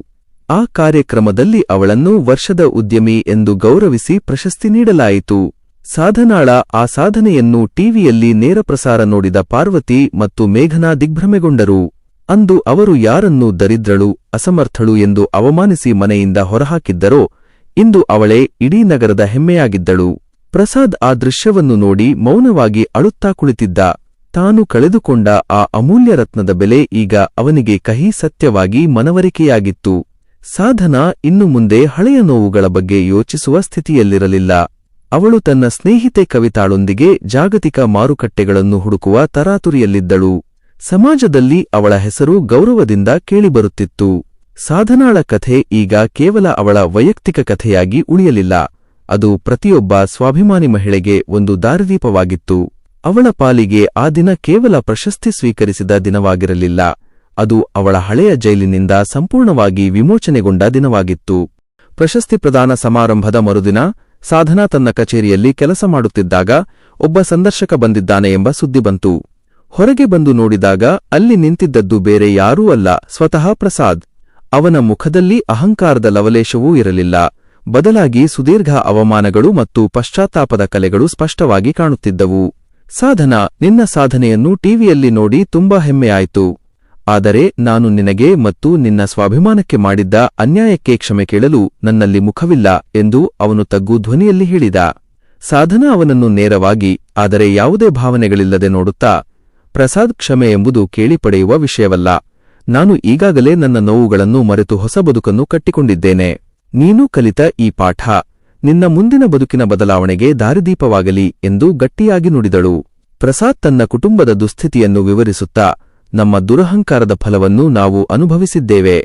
ಆ ಕಾರ್ಯಕ್ರಮದಲ್ಲಿ ಅವಳನ್ನು ವರ್ಷದ ಉದ್ಯಮಿ ಎಂದು ಗೌರವಿಸಿ ಪ್ರಶಸ್ತಿ ನೀಡಲಾಯಿತು. ಸಾಧನಾಳ ಆ ಸಾಧನೆಯನ್ನು ಟಿವಿಯಲ್ಲಿ ನೇರಪ್ರಸಾರ ನೋಡಿದ ಪಾರ್ವತಿ ಮತ್ತು ಮೇಘನಾ ದಿಗ್ಭ್ರಮೆಗೊಂಡರು. ಅಂದು ಅವರು ಯಾರನ್ನೂ ದರಿದ್ರಳು, ಅಸಮರ್ಥಳು ಎಂದು ಅವಮಾನಿಸಿ ಮನೆಯಿಂದ ಹೊರಹಾಕಿದ್ದರೋ ಇಂದು ಅವಳೇ ಇಡೀ ನಗರದ ಹೆಮ್ಮೆಯಾಗಿದ್ದಳು. ಪ್ರಸಾದ್ ಆ ದೃಶ್ಯವನ್ನು ನೋಡಿ ಮೌನವಾಗಿ ಅಳುತ್ತಾ ಕುಳಿತಿದ್ದ. ತಾನು ಕಳೆದುಕೊಂಡ ಆ ಅಮೂಲ್ಯ ರತ್ನದ ಬೆಲೆ ಈಗ ಅವನಿಗೆ ಕಹಿ ಸತ್ಯವಾಗಿ ಮನವರಿಕೆಯಾಗಿತ್ತು. ಸಾಧನಾ ಇನ್ನು ಮುಂದೆ ಹಳೆಯ ನೋವುಗಳ ಬಗ್ಗೆ ಯೋಚಿಸುವ ಸ್ಥಿತಿಯಲ್ಲಿರಲಿಲ್ಲ. ಅವಳು ತನ್ನ ಸ್ನೇಹಿತೆ ಕವಿತಾಳೊಂದಿಗೆ ಜಾಗತಿಕ ಮಾರುಕಟ್ಟೆಗಳನ್ನು ಹುಡುಕುವ ತರಾತುರಿಯಲ್ಲಿದ್ದಳು. ಸಮಾಜದಲ್ಲಿ ಅವಳ ಹೆಸರು ಗೌರವದಿಂದ ಕೇಳಿಬರುತ್ತಿತ್ತು. ಸಾಧನಾಳ ಕಥೆ ಈಗ ಕೇವಲ ಅವಳ ವೈಯಕ್ತಿಕ ಕಥೆಯಾಗಿ ಉಳಿಯಲಿಲ್ಲ, ಅದು ಪ್ರತಿಯೊಬ್ಬ ಸ್ವಾಭಿಮಾನಿ ಮಹಿಳೆಗೆ ಒಂದು ದಾರಿದೀಪವಾಗಿತ್ತು. ಅವಳ ಪಾಲಿಗೆ ಆ ದಿನ ಕೇವಲ ಪ್ರಶಸ್ತಿ ಸ್ವೀಕರಿಸಿದ ದಿನವಾಗಿರಲಿಲ್ಲ, ಅದು ಅವಳ ಹಳೆಯ ಜೈಲಿನಿಂದ ಸಂಪೂರ್ಣವಾಗಿ ವಿಮೋಚನೆಗೊಂಡ ದಿನವಾಗಿತ್ತು. ಪ್ರಶಸ್ತಿ ಪ್ರದಾನ ಸಮಾರಂಭದ ಮರುದಿನ ಸಾಧನಾ ತನ್ನ ಕಚೇರಿಯಲ್ಲಿ ಕೆಲಸ ಮಾಡುತ್ತಿದ್ದಾಗ ಒಬ್ಬ ಸಂದರ್ಶಕ ಬಂದಿದ್ದಾನೆ ಎಂಬ ಸುದ್ದಿ ಬಂತು. ಹೊರಗೆ ಬಂದು ನೋಡಿದಾಗ ಅಲ್ಲಿ ನಿಂತಿದ್ದದ್ದು ಬೇರೆ ಯಾರೂ ಅಲ್ಲ, ಸ್ವತಃ ಪ್ರಸಾದ್. ಅವನ ಮುಖದಲ್ಲಿ ಅಹಂಕಾರದ ಲವಲೇಶವೂ ಇರಲಿಲ್ಲ, ಬದಲಾಗಿ ಸುದೀರ್ಘ ಅವಮಾನಗಳು ಮತ್ತು ಪಶ್ಚಾತ್ತಾಪದ ಕಲೆಗಳು ಸ್ಪಷ್ಟವಾಗಿ ಕಾಣುತ್ತಿದ್ದವು. ಸಾಧನಾ, ನಿನ್ನ ಸಾಧನೆಯನ್ನು ಟಿವಿಯಲ್ಲಿ ನೋಡಿ ತುಂಬಾ ಹೆಮ್ಮೆಯಾಯಿತು. ಆದರೆ ನಾನು ನಿನಗೆ ಮತ್ತು ನಿನ್ನ ಸ್ವಾಭಿಮಾನಕ್ಕೆ ಮಾಡಿದ್ದ ಅನ್ಯಾಯಕ್ಕೆ ಕ್ಷಮೆ ಕೇಳಲು ನನ್ನಲ್ಲಿ ಮುಖವಿಲ್ಲ ಎಂದು ಅವನು ತಗ್ಗು ಧ್ವನಿಯಲ್ಲಿ ಹೇಳಿದ. ಸಾಧನಾ ಅವನನ್ನು ನೇರವಾಗಿ, ಆದರೆ ಯಾವುದೇ ಭಾವನೆಗಳಿಲ್ಲದೆ ನೋಡುತ್ತಾ, ಪ್ರಸಾದ್, ಕ್ಷಮೆ ಎಂಬುದು ಕೇಳಿ ಪಡೆಯುವ ವಿಷಯವಲ್ಲ. ನಾನು ಈಗಾಗಲೇ ನನ್ನ ನೋವುಗಳನ್ನು ಮರೆತು ಹೊಸ ಬದುಕನ್ನು ಕಟ್ಟಿಕೊಂಡಿದ್ದೇನೆ. ನೀನು ಕಲಿತ ಈ ಪಾಠ ನಿನ್ನ ಮುಂದಿನ ಬದುಕಿನ ಬದಲಾವಣೆಗೆ ದಾರಿದೀಪವಾಗಲಿ ಎಂದು ಗಟ್ಟಿಯಾಗಿ ನುಡಿದಳು. ಪ್ರಸಾದ್ ತನ್ನ ಕುಟುಂಬದ ದುಸ್ಥಿತಿಯನ್ನು ವಿವರಿಸುತ್ತಾ, ನಮ್ಮ ದುರಹಂಕಾರದ ಫಲವನ್ನು ನಾವು ಅನುಭವಿಸಿದ್ದೇವೆ.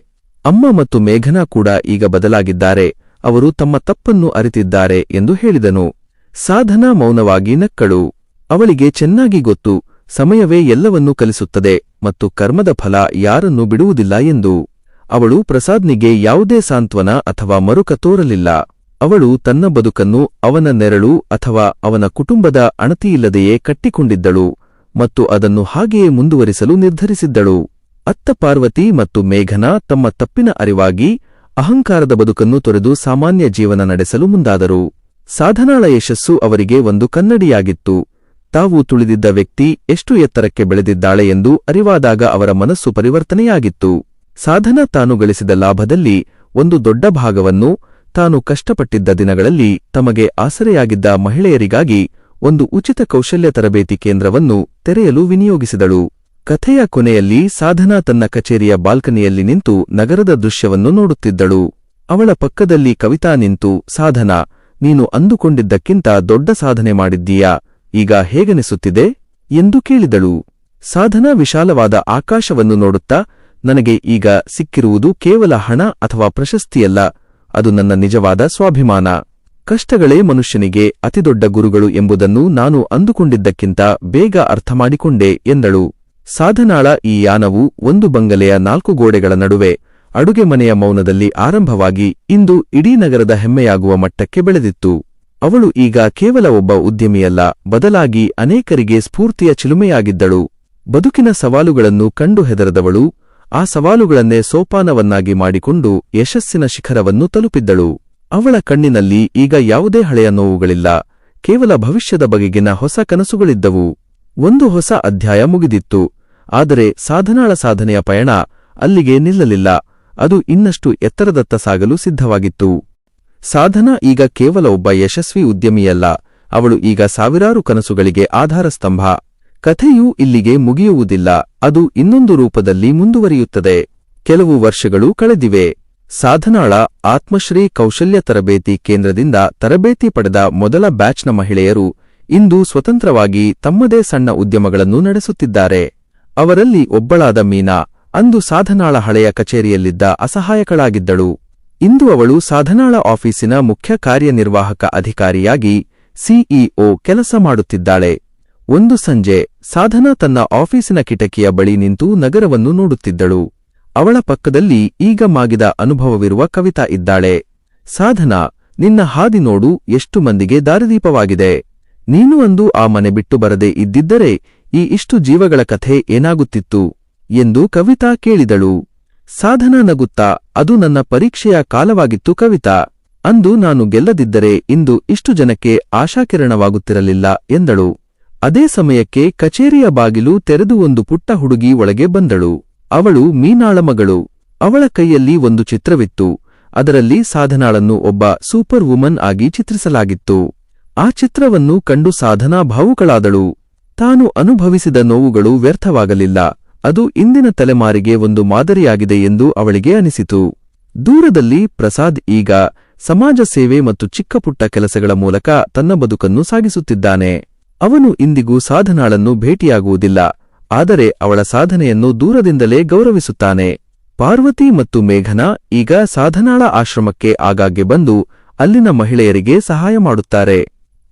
ಅಮ್ಮ ಮತ್ತು ಮೇಘನಾ ಕೂಡ ಈಗ ಬದಲಾಗಿದ್ದಾರೆ, ಅವರು ತಮ್ಮ ತಪ್ಪನ್ನು ಅರಿತಿದ್ದಾರೆ ಎಂದು ಹೇಳಿದನು. ಸಾಧನಾ ಮೌನವಾಗಿ ನಕ್ಕಳು. ಅವಳಿಗೆ ಚೆನ್ನಾಗಿ ಗೊತ್ತು, ಸಮಯವೇ ಎಲ್ಲವನ್ನೂ ಕಲಿಸುತ್ತದೆ ಮತ್ತು ಕರ್ಮದ ಫಲ ಯಾರನ್ನೂ ಬಿಡುವುದಿಲ್ಲ ಎಂದು. ಅವಳು ಪ್ರಸಾದ್ನಿಗೆ ಯಾವುದೇ ಸಾಂತ್ವನ ಅಥವಾ ಮರುಕ ತೋರಲಿಲ್ಲ. ಅವಳು ತನ್ನ ಬದುಕನ್ನು ಅವನ ನೆರಳು ಅಥವಾ ಅವನ ಕುಟುಂಬದ ಅಣತಿಯಿಲ್ಲದೆಯೇ ಕಟ್ಟಿಕೊಂಡಿದ್ದಳು ಮತ್ತು ಅದನ್ನು ಹಾಗೆಯೇ ಮುಂದುವರಿಸಲು ನಿರ್ಧರಿಸಿದ್ದಳು. ಅತ್ತ ಪಾರ್ವತಿ ಮತ್ತು ಮೇಘನಾ ತಮ್ಮ ತಪ್ಪಿನ ಅರಿವಾಗಿ ಅಹಂಕಾರದ ಬದುಕನ್ನು ತೊರೆದು ಸಾಮಾನ್ಯ ಜೀವನ ನಡೆಸಲು ಮುಂದಾದರು. ಸಾಧನಾಳ ಯಶಸ್ಸು ಅವರಿಗೆ ಒಂದು ಕನ್ನಡಿಯಾಗಿತ್ತು. ತಾವು ತುಳಿದಿದ್ದ ವ್ಯಕ್ತಿ ಎಷ್ಟು ಎತ್ತರಕ್ಕೆ ಬೆಳೆದಿದ್ದಾಳೆ ಎಂದು ಅರಿವಾದಾಗ ಅವರ ಮನಸ್ಸು ಪರಿವರ್ತನೆಯಾಗಿತ್ತು. ಸಾಧನಾ ತಾನು ಗಳಿಸಿದ ಲಾಭದಲ್ಲಿ ಒಂದು ದೊಡ್ಡ ಭಾಗವನ್ನು ತಾನು ಕಷ್ಟಪಟ್ಟಿದ್ದ ದಿನಗಳಲ್ಲಿ ತಮಗೆ ಆಸರೆಯಾಗಿದ್ದ ಮಹಿಳೆಯರಿಗಾಗಿ ಒಂದು ಉಚಿತ ಕೌಶಲ್ಯ ತರಬೇತಿ ಕೇಂದ್ರವನ್ನು ತೆರೆಯಲು ವಿನಿಯೋಗಿಸಿದಳು. ಕಥೆಯ ಕೊನೆಯಲ್ಲಿ ಸಾಧನಾ ತನ್ನ ಕಚೇರಿಯ ಬಾಲ್ಕನಿಯಲ್ಲಿ ನಿಂತು ನಗರದ ದೃಶ್ಯವನ್ನು ನೋಡುತ್ತಿದ್ದಳು. ಅವಳ ಪಕ್ಕದಲ್ಲಿ ಕವಿತಾ ನಿಂತು, ಸಾಧನಾ, ನೀನು ಅಂದುಕೊಂಡಿದ್ದಕ್ಕಿಂತ ದೊಡ್ಡ ಸಾಧನೆ ಮಾಡಿದ್ದೀಯಾ, ಈಗ ಹೇಗನಿಸುತ್ತಿದೆ ಎಂದು ಕೇಳಿದಳು. ಸಾಧನಾ ವಿಶಾಲವಾದ ಆಕಾಶವನ್ನು ನೋಡುತ್ತಾ, ನನಗೆ ಈಗ ಸಿಕ್ಕಿರುವುದು ಕೇವಲ ಹಣ ಅಥವಾ ಪ್ರಶಸ್ತಿಯಲ್ಲ, ಅದು ನನ್ನ ನಿಜವಾದ ಸ್ವಾಭಿಮಾನ. ಕಷ್ಟಗಳೇ ಮನುಷ್ಯನಿಗೆ ಅತಿದೊಡ್ಡ ಗುರುಗಳು ಎಂಬುದನ್ನು ನಾನು ಅಂದುಕೊಂಡಿದ್ದಕ್ಕಿಂತ ಬೇಗ ಅರ್ಥಮಾಡಿಕೊಂಡೆ ಎಂದಳು. ಸಾಧನಾಳ ಈ ಯಾನವು ಒಂದು ಬಂಗಲೆಯ 4 ಗೋಡೆಗಳ ನಡುವೆ ಅಡುಗೆ ಮನೆಯ ಮೌನದಲ್ಲಿ ಆರಂಭವಾಗಿ ಇಂದು ಇಡೀ ನಗರದ ಹೆಮ್ಮೆಯಾಗುವ ಮಟ್ಟಕ್ಕೆ ಬೆಳೆದಿತ್ತು. ಅವಳು ಈಗ ಕೇವಲ ಒಬ್ಬ ಉದ್ಯಮಿಯಲ್ಲ, ಬದಲಾಗಿ ಅನೇಕರಿಗೆ ಸ್ಫೂರ್ತಿಯ ಚಿಲುಮೆಯಾಗಿದ್ದಳು. ಬದುಕಿನ ಸವಾಲುಗಳನ್ನು ಕಂಡು ಹೆದರದವಳು, ಆ ಸವಾಲುಗಳನ್ನೇ ಸೋಪಾನವನ್ನಾಗಿ ಮಾಡಿಕೊಂಡು ಯಶಸ್ಸಿನ ಶಿಖರವನ್ನು ತಲುಪಿದ್ದಳು. ಅವಳ ಕಣ್ಣಿನಲ್ಲಿ ಈಗ ಯಾವುದೇ ಹಳೆಯ ನೋವುಗಳಿಲ್ಲ, ಕೇವಲ ಭವಿಷ್ಯದ ಬಗೆಗಿನ ಹೊಸ ಕನಸುಗಳಿದ್ದವು. ಒಂದು ಹೊಸ ಅಧ್ಯಾಯ ಮುಗಿದಿತ್ತು. ಆದರೆ ಸಾಧನಾಳ ಸಾಧನೆಯ ಪಯಣ ಅಲ್ಲಿಗೆ ನಿಲ್ಲಲಿಲ್ಲ, ಅದು ಇನ್ನಷ್ಟು ಎತ್ತರದತ್ತ ಸಾಗಲು ಸಿದ್ಧವಾಗಿತ್ತು. ಸಾಧನಾ ಈಗ ಕೇವಲ ಒಬ್ಬ ಯಶಸ್ವಿ ಉದ್ಯಮಿಯಲ್ಲ, ಅವಳು ಈಗ ಸಾವಿರಾರು ಕನಸುಗಳಿಗೆ ಆಧಾರಸ್ತಂಭ. ಕಥೆಯೂ ಇಲ್ಲಿಗೆ ಮುಗಿಯುವುದಿಲ್ಲ, ಅದು ಇನ್ನೊಂದು ರೂಪದಲ್ಲಿ ಮುಂದುವರಿಯುತ್ತದೆ. ಕೆಲವು ವರ್ಷಗಳು ಕಳೆದಿವೆ. ಸಾಧನಾಳ ಆತ್ಮಶ್ರೀ ಕೌಶಲ್ಯ ತರಬೇತಿ ಕೇಂದ್ರದಿಂದ ತರಬೇತಿ ಪಡೆದ ಮೊದಲ ಬ್ಯಾಚ್ನ ಮಹಿಳೆಯರು ಇಂದು ಸ್ವತಂತ್ರವಾಗಿ ತಮ್ಮದೇ ಸಣ್ಣ ಉದ್ಯಮಗಳನ್ನು ನಡೆಸುತ್ತಿದ್ದಾರೆ. ಅವರಲ್ಲಿ ಒಬ್ಬಳಾದ ಮೀನಾ ಅಂದು ಸಾಧನಾಳ ಹಳೆಯ ಕಚೇರಿಯಲ್ಲಿದ್ದ ಅಸಹಾಯಕಳಾಗಿದ್ದಳು. ಇಂದು ಅವಳು ಸಾಧನಾಳ ಆಫೀಸಿನ ಮುಖ್ಯ ಕಾರ್ಯನಿರ್ವಾಹಕ ಅಧಿಕಾರಿಯಾಗಿ ಸಿಇಒ ಕೆಲಸ ಮಾಡುತ್ತಿದ್ದಾಳೆ. ಒಂದು ಸಂಜೆ ಸಾಧನಾ ತನ್ನ ಆಫೀಸಿನ ಕಿಟಕಿಯ ಬಳಿ ನಿಂತು ನಗರವನ್ನು ನೋಡುತ್ತಿದ್ದಳು. ಅವಳ ಪಕ್ಕದಲ್ಲಿ ಈಗ ಮಾಗಿದ ಅನುಭವವಿರುವ ಕವಿತಾ ಇದ್ದಾಳೆ. ಸಾಧನಾ, ನಿನ್ನ ಹಾದಿ ನೋಡು, ಎಷ್ಟು ಮಂದಿಗೆ ದಾರಿದೀಪವಾಗಿದೆ. ನೀನು ಅಂದು ಆ ಮನೆ ಬಿಟ್ಟು ಬರದೇ ಇದ್ದಿದ್ದರೆ ಈ ಇಷ್ಟು ಜೀವಗಳ ಕಥೆ ಏನಾಗುತ್ತಿತ್ತು ಎಂದು ಕವಿತಾ ಕೇಳಿದಳು. ಸಾಧನಾ ನಗುತ್ತಾ, ಅದು ನನ್ನ ಪರೀಕ್ಷೆಯ ಕಾಲವಾಗಿತ್ತು ಕವಿತಾ. ಅಂದು ನಾನು ಗೆಲ್ಲದಿದ್ದರೆ ಇಂದು ಇಷ್ಟು ಜನಕ್ಕೆ ಆಶಾಕಿರಣವಾಗುತ್ತಿರಲಿಲ್ಲ ಎಂದಳು. ಅದೇ ಸಮಯಕ್ಕೆ ಕಚೇರಿಯ ಬಾಗಿಲು ತೆರೆದು ಒಂದು ಪುಟ್ಟ ಹುಡುಗಿ ಒಳಗೆ ಬಂದಳು. ಅವಳು ಮೀನಾಳ ಮಗಳು. ಅವಳ ಕೈಯಲ್ಲಿ ಒಂದು ಚಿತ್ರವಿತ್ತು. ಅದರಲ್ಲಿ ಸಾಧನಾಳನ್ನು ಒಬ್ಬ ಸೂಪರ್ ವುಮನ್ ಆಗಿ ಚಿತ್ರಿಸಲಾಗಿತ್ತು. ಆ ಚಿತ್ರವನ್ನು ಕಂಡು ಸಾಧನಾ ಭಾವುಕಳಾದಳು. ತಾನು ಅನುಭವಿಸಿದ ನೋವುಗಳು ವ್ಯರ್ಥವಾಗಲಿಲ್ಲ, ಅದು ಇಂದಿನ ತಲೆಮಾರಿಗೆ ಒಂದು ಮಾದರಿಯಾಗಿದೆ ಎಂದು ಅವಳಿಗೆ ಅನಿಸಿತು. ದೂರದಲ್ಲಿ ಪ್ರಸಾದ್ ಈಗ ಸಮಾಜ ಸೇವೆ ಮತ್ತು ಚಿಕ್ಕಪುಟ್ಟ ಕೆಲಸಗಳ ಮೂಲಕ ತನ್ನ ಬದುಕನ್ನು ಸಾಗಿಸುತ್ತಿದ್ದಾನೆ. ಅವನು ಇಂದಿಗೂ ಸಾಧನಾಳನ್ನು ಭೇಟಿಯಾಗುವುದಿಲ್ಲ, ಆದರೆ ಅವಳ ಸಾಧನೆಯನ್ನು ದೂರದಿಂದಲೇ ಗೌರವಿಸುತ್ತಾನೆ. ಪಾರ್ವತಿ ಮತ್ತು ಮೇಘನಾ ಈಗ ಸಾಧನಾಳ ಆಶ್ರಮಕ್ಕೆ ಆಗಾಗ್ಗೆ ಬಂದು ಅಲ್ಲಿನ ಮಹಿಳೆಯರಿಗೆ ಸಹಾಯ ಮಾಡುತ್ತಾರೆ.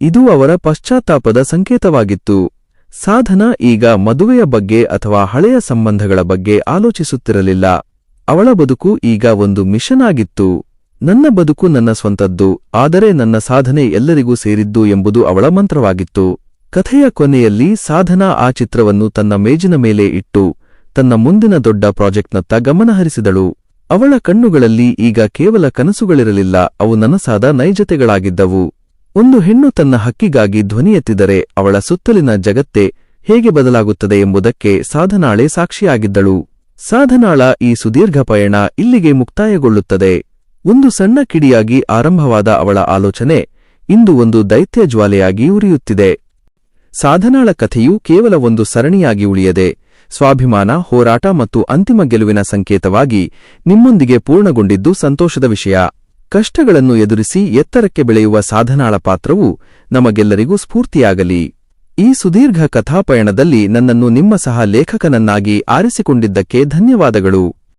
ಇದು ಅವರ ಪಶ್ಚಾತ್ತಾಪದ ಸಂಕೇತವಾಗಿತ್ತು. ಸಾಧನಾ ಈಗ ಮದುವೆಯ ಬಗ್ಗೆ ಅಥವಾ ಹಳೆಯ ಸಂಬಂಧಗಳ ಬಗ್ಗೆ ಆಲೋಚಿಸುತ್ತಿರಲಿಲ್ಲ. ಅವಳ ಬದುಕು ಈಗ ಒಂದು ಮಿಷನ್ ಆಗಿತ್ತು. ನನ್ನ ಬದುಕು ನನ್ನ ಸ್ವಂತದ್ದು, ಆದರೆ ನನ್ನ ಸಾಧನೆ ಎಲ್ಲರಿಗೂ ಸೇರಿದ್ದು ಎಂಬುದು ಅವಳ ಮಂತ್ರವಾಗಿತ್ತು. ಕಥೆಯ ಕೊನೆಯಲ್ಲಿ ಸಾಧನಾ ಆ ಚಿತ್ರವನ್ನು ತನ್ನ ಮೇಜಿನ ಮೇಲೆ ಇಟ್ಟು ತನ್ನ ಮುಂದಿನ ದೊಡ್ಡ ಪ್ರಾಜೆಕ್ಟ್ನತ್ತ ಗಮನಹರಿಸಿದಳು. ಅವಳ ಕಣ್ಣುಗಳಲ್ಲಿ ಈಗ ಕೇವಲ ಕನಸುಗಳಿರಲಿಲ್ಲ, ಅವು ನನಸಾದ ನೈಜತೆಗಳಾಗಿದ್ದವು. ಒಂದು ಹೆಣ್ಣು ತನ್ನ ಹಕ್ಕಿಗಾಗಿ ಧ್ವನಿ ಎತ್ತಿದರೆ ಅವಳ ಸುತ್ತಲಿನ ಜಗತ್ತೇ ಹೇಗೆ ಬದಲಾಗುತ್ತದೆ ಎಂಬುದಕ್ಕೆ ಸಾಧನಾಳೆ ಸಾಕ್ಷಿಯಾಗಿದ್ದಳು. ಸಾಧನಾಳ ಈ ಸುದೀರ್ಘ ಪಯಣ ಇಲ್ಲಿಗೆ ಮುಕ್ತಾಯಗೊಳ್ಳುತ್ತದೆ. ಒಂದು ಸಣ್ಣ ಕಿಡಿಯಾಗಿ ಆರಂಭವಾದ ಅವಳ ಆಲೋಚನೆ ಇಂದು ಒಂದು ದೈತ್ಯ ಜ್ವಾಲೆಯಾಗಿ ಉರಿಯುತ್ತಿದೆ. ಸಾಧನಾಳ ಕಥೆಯು ಕೇವಲ ಒಂದು ಸರಣಿಯಾಗಿ ಉಳಿಯದೆ, ಸ್ವಾಭಿಮಾನ, ಹೋರಾಟ ಮತ್ತು ಅಂತಿಮ ಗೆಲುವಿನ ಸಂಕೇತವಾಗಿ ನಿಮ್ಮೊಂದಿಗೆ ಪೂರ್ಣಗೊಂಡಿದ್ದು ಸಂತೋಷದ ವಿಷಯ. ಕಷ್ಟಗಳನ್ನು ಎದುರಿಸಿ ಎತ್ತರಕ್ಕೆ ಬೆಳೆಯುವ ಸಾಧನಾಳ ಪಾತ್ರವು ನಮಗೆಲ್ಲರಿಗೂ ಸ್ಫೂರ್ತಿಯಾಗಲಿ. ಈ ಸುದೀರ್ಘ ಕಥಾಪಯಣದಲ್ಲಿ ನನ್ನನ್ನು ನಿಮ್ಮ ಸಹ ಲೇಖಕನನ್ನಾಗಿ ಆರಿಸಿಕೊಂಡಿದ್ದಕ್ಕೆ ಧನ್ಯವಾದಗಳು.